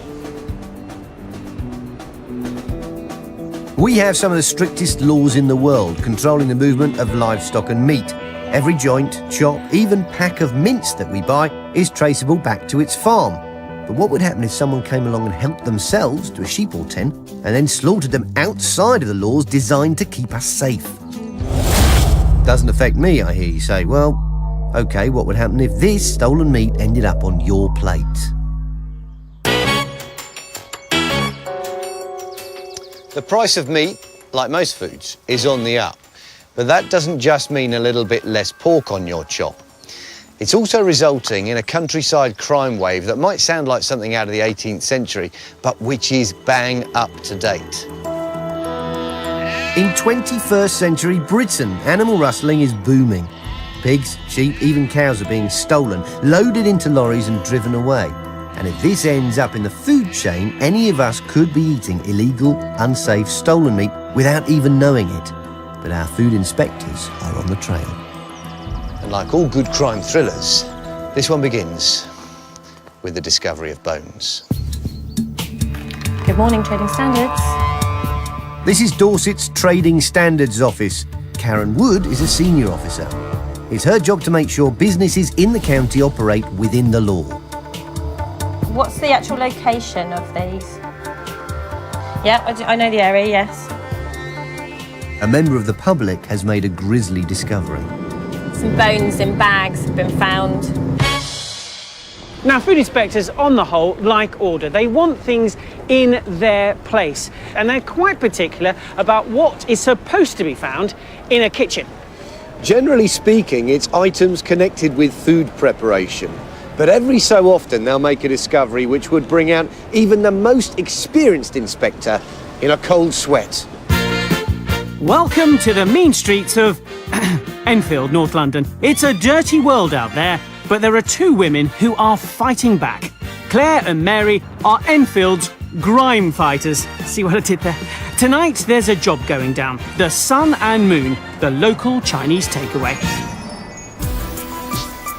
We have some of the strictest laws in the world controlling the movement of livestock and meat. Every joint, chop, even pack of mince that we buy is traceable back to its farm. But what would happen if someone came along and helped themselves to a sheep or 10 and then slaughtered them outside of the laws designed to keep us safe? Doesn't affect me, I hear you say. Well, OK, what would happen if this stolen meat ended up on your plate? The price of meat, like most foods, is on the up. But that doesn't just mean a little bit less pork on your chop. It's also resulting in a countryside crime wave that might sound like something out of the 18th century, but which is bang up to date. In 21st century Britain, animal rustling is booming. Pigs, sheep, even cows are being stolen, loaded into lorries and driven away. And if this ends up in the food chain, any of us could be eating illegal, unsafe, stolen meat without even knowing it. But our food inspectors are on the trail. And like all good crime thrillers, this one begins with the discovery of bones. Good morning, Trading Standards. This is Dorset's Trading Standards Office. Karen Wood is a senior officer. It's her job to make sure businesses in the county operate within the law. What's the actual location of these? Yeah, I know the area, yes. A member of the public has made a grisly discovery. Some bones in bags have been found. Now, food inspectors, on the whole, like order. They want things in their place. And they're quite particular about what is supposed to be found in a kitchen. Generally speaking, it's items connected with food preparation. But every so often, they'll make a discovery which would bring out even the most experienced inspector in a cold sweat. Welcome to the mean streets of Enfield, North London. It's a dirty world out there, but there are two women who are fighting back. Claire and Mary are Enfield's grime fighters. See what I did there? Tonight, there's a job going down. The Sun and Moon, the local Chinese takeaway.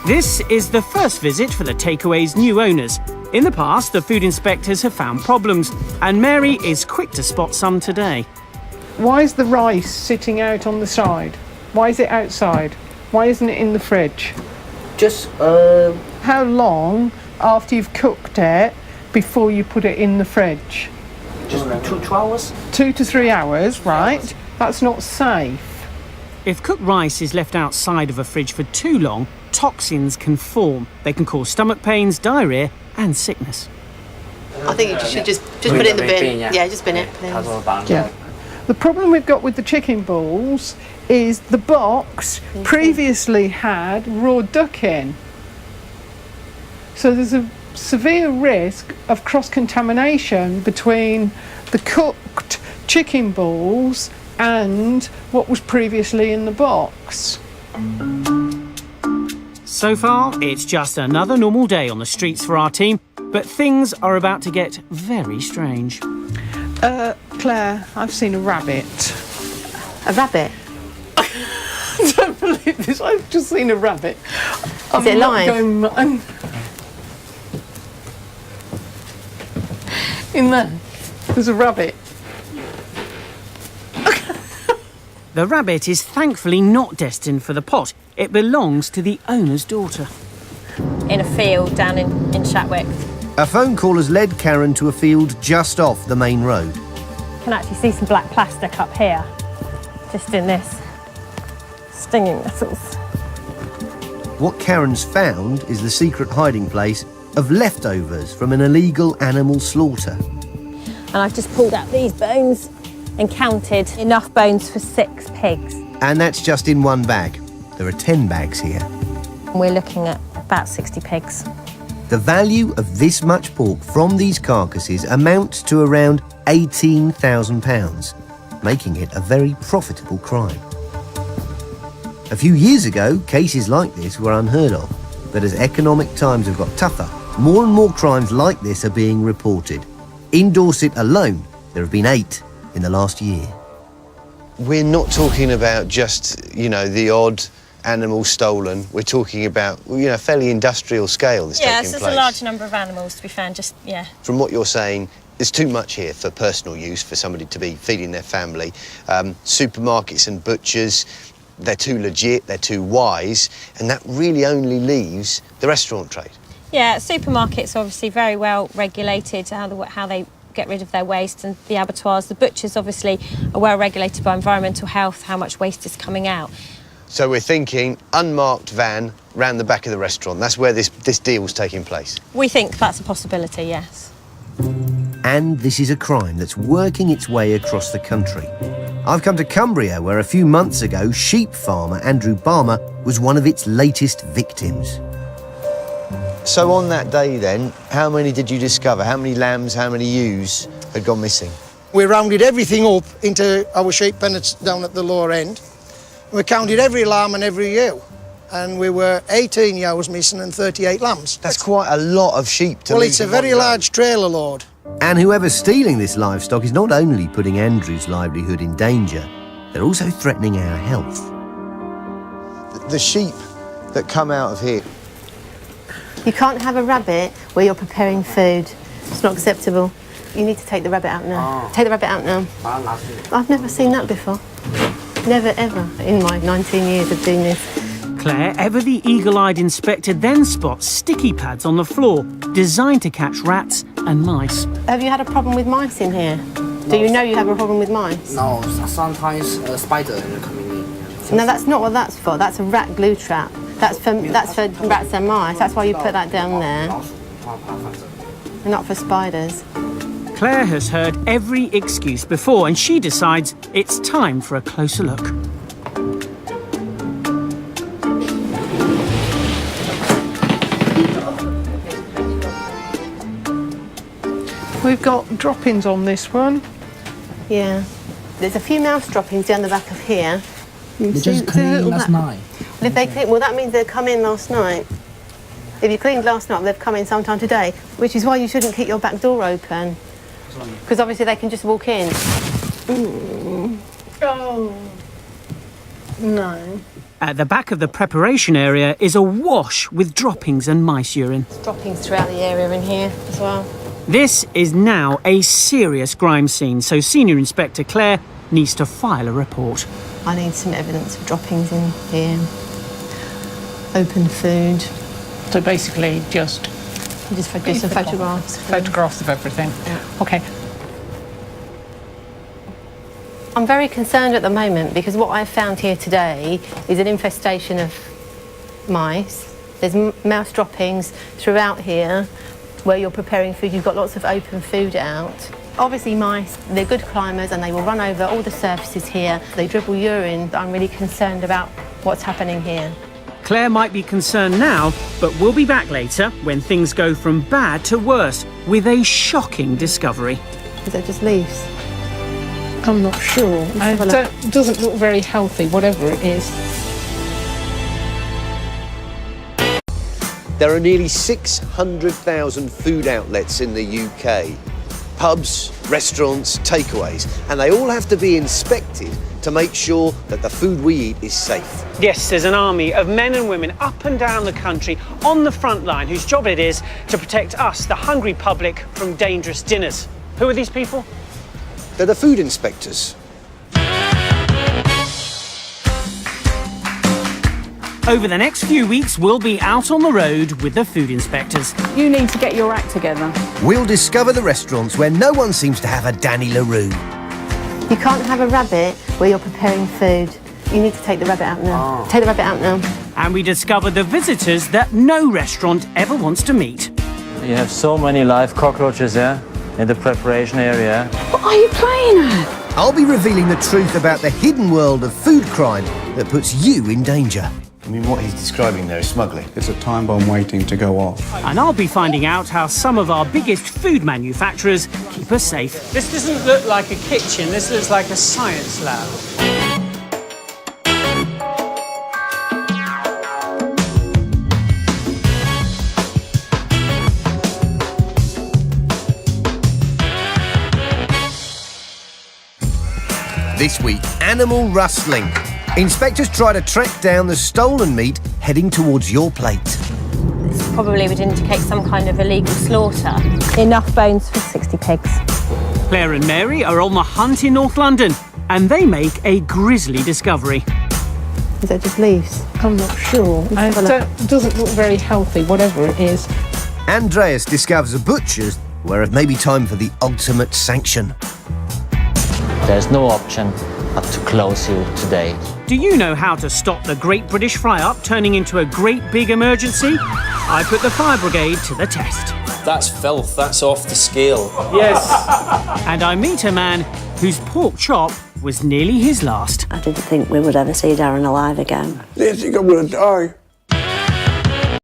This is the first visit for the takeaway's new owners. In the past, the food inspectors have found problems, and Mary is quick to spot some today. Why is the rice sitting out on the side? Why is it outside? Why isn't it in the fridge? Just, How long after you've cooked it before you put it in the fridge? Just 2 hours. 2 to 3 hours, right? That's not safe. If cooked rice is left outside of a fridge for too long, toxins can form. They can cause stomach pains, diarrhea, and sickness. I think you should just put it in the bin. Yeah, just bin it, please. Yeah. The problem we've got with the chicken balls is the box previously had raw duck in. So there's a severe risk of cross-contamination between the cooked chicken balls and what was previously in the box. So far, it's just another normal day on the streets for our team, but things are about to get very strange. Claire, I've seen a rabbit. A rabbit? I don't believe this. I've just seen a rabbit. Is it alive? In there, there's a rabbit. The rabbit is thankfully not destined for the pot. It belongs to the owner's daughter. In a field down in Shatwick. A phone call has led Karen to a field just off the main road. You can actually see some black plastic up here, just in this. Stinging nettles. What Karen's found is the secret hiding place of leftovers from an illegal animal slaughter. And I've just pulled out these bones and counted enough bones for 6 pigs. And that's just in one bag. There are 10 bags here. And we're looking at about 60 pigs. The value of this much pork from these carcasses amounts to around £18,000, making it a very profitable crime. A few years ago, cases like this were unheard of, but as economic times have got tougher, more and more crimes like this are being reported. In Dorset alone, there have been 8 in the last year. We're not talking about just, the odd animals stolen, we're talking about, you know, fairly industrial scale that's taking Yes, place. there's a large number of animals to be found, just, yeah. From what you're saying, there's too much here for personal use, for somebody to be feeding their family. Supermarkets and butchers, they're too legit, they're too wise, and that really only leaves the restaurant trade. Yeah, supermarkets are obviously very well regulated, how they get rid of their waste, and the abattoirs, the butchers obviously are well regulated by environmental health, how much waste is coming out. So we're thinking unmarked van round the back of the restaurant. That's where this deal's taking place. We think that's a possibility, yes. And this is a crime that's working its way across the country. I've come to Cumbria, where a few months ago, sheep farmer Andrew Balmer was one of its latest victims. So on that day then, how many did you discover? How many lambs, how many ewes had gone missing? We rounded everything up into our sheep pennets down at the lower end. We counted every lamb and every ewe. And we were 18 ewes missing and 38 lambs. That's quite a lot of sheep to lose. Well, it's a very large trailer load. And whoever's stealing this livestock is not only putting Andrew's livelihood in danger, they're also threatening our health. The sheep that come out of here. You can't have a rabbit where you're preparing food. It's not acceptable. You need to take the rabbit out now. Take the rabbit out now. I've never seen that before. Never, ever, in my 19 years of doing this. Claire, ever the eagle-eyed inspector, then spots sticky pads on the floor, designed to catch rats and mice. Have you had a problem with mice in here? Do you know you have a problem with mice? No, sometimes a spider coming in. No, that's not what that's for. That's a rat glue trap. That's for rats and mice. That's why you put that down there. And not for spiders. Claire has heard every excuse before, and she decides it's time for a closer look. We've got droppings on this one. Yeah. There's a few mouse droppings down the back of here. They just cleaned last night. If they clean, well, that means they've come in last night. If you cleaned last night, they've come in sometime today, which is why you shouldn't keep your back door open. Because obviously they can just walk in. Oh, no. At the back of the preparation area is a wash with droppings and mice urine. There's droppings throughout the area in here as well. This is now a serious crime scene, so Senior Inspector Claire needs to file a report. I need some evidence of droppings in here. Open food. So basically just do some photographs. Photographs of everything. Yeah. Okay. I'm very concerned at the moment because what I've found here today is an infestation of mice. There's mouse droppings throughout here where you're preparing food. You've got lots of open food out. Obviously mice, they're good climbers and they will run over all the surfaces here. They dribble urine. I'm really concerned about what's happening here. Claire might be concerned now, but we'll be back later when things go from bad to worse with a shocking discovery. Is that just leaves? I'm not sure. It doesn't look very healthy, whatever it is. There are nearly 600,000 food outlets in the UK. Pubs, restaurants, takeaways, and they all have to be inspected to make sure that the food we eat is safe. Yes, there's an army of men and women up and down the country on the front line whose job it is to protect us, the hungry public, from dangerous dinners. Who are these people? They're the food inspectors. Over the next few weeks, we'll be out on the road with the food inspectors. You need to get your act together. We'll discover the restaurants where no one seems to have a Danny LaRue. You can't have a rabbit where you're preparing food. You need to take the rabbit out now. Take the rabbit out now. And we discover the visitors that no restaurant ever wants to meet. You have so many live cockroaches there in the preparation area. What are you playing at? I'll be revealing the truth about the hidden world of food crime that puts you in danger. I mean, what he's describing there is smuggling. It's a time bomb waiting to go off. And I'll be finding out how some of our biggest food manufacturers keep us safe. This doesn't look like a kitchen, this looks like a science lab. This week, animal rustling. Inspectors try to track down the stolen meat heading towards your plate. This probably would indicate some kind of illegal slaughter. Enough bones for 60 pigs. Claire and Mary are on the hunt in North London, and they make a grisly discovery. Is that just leaves? I'm not sure. It doesn't look very healthy, whatever it is. Andreas discovers a butcher's where it may be time for the ultimate sanction. There's no option but to close you today. Do you know how to stop the Great British Fry-Up turning into a great big emergency? I put the fire brigade to the test. That's filth, that's off the scale. Yes. And I meet a man whose pork chop was nearly his last. I didn't think we would ever see Darren alive again. They think I'm going to die.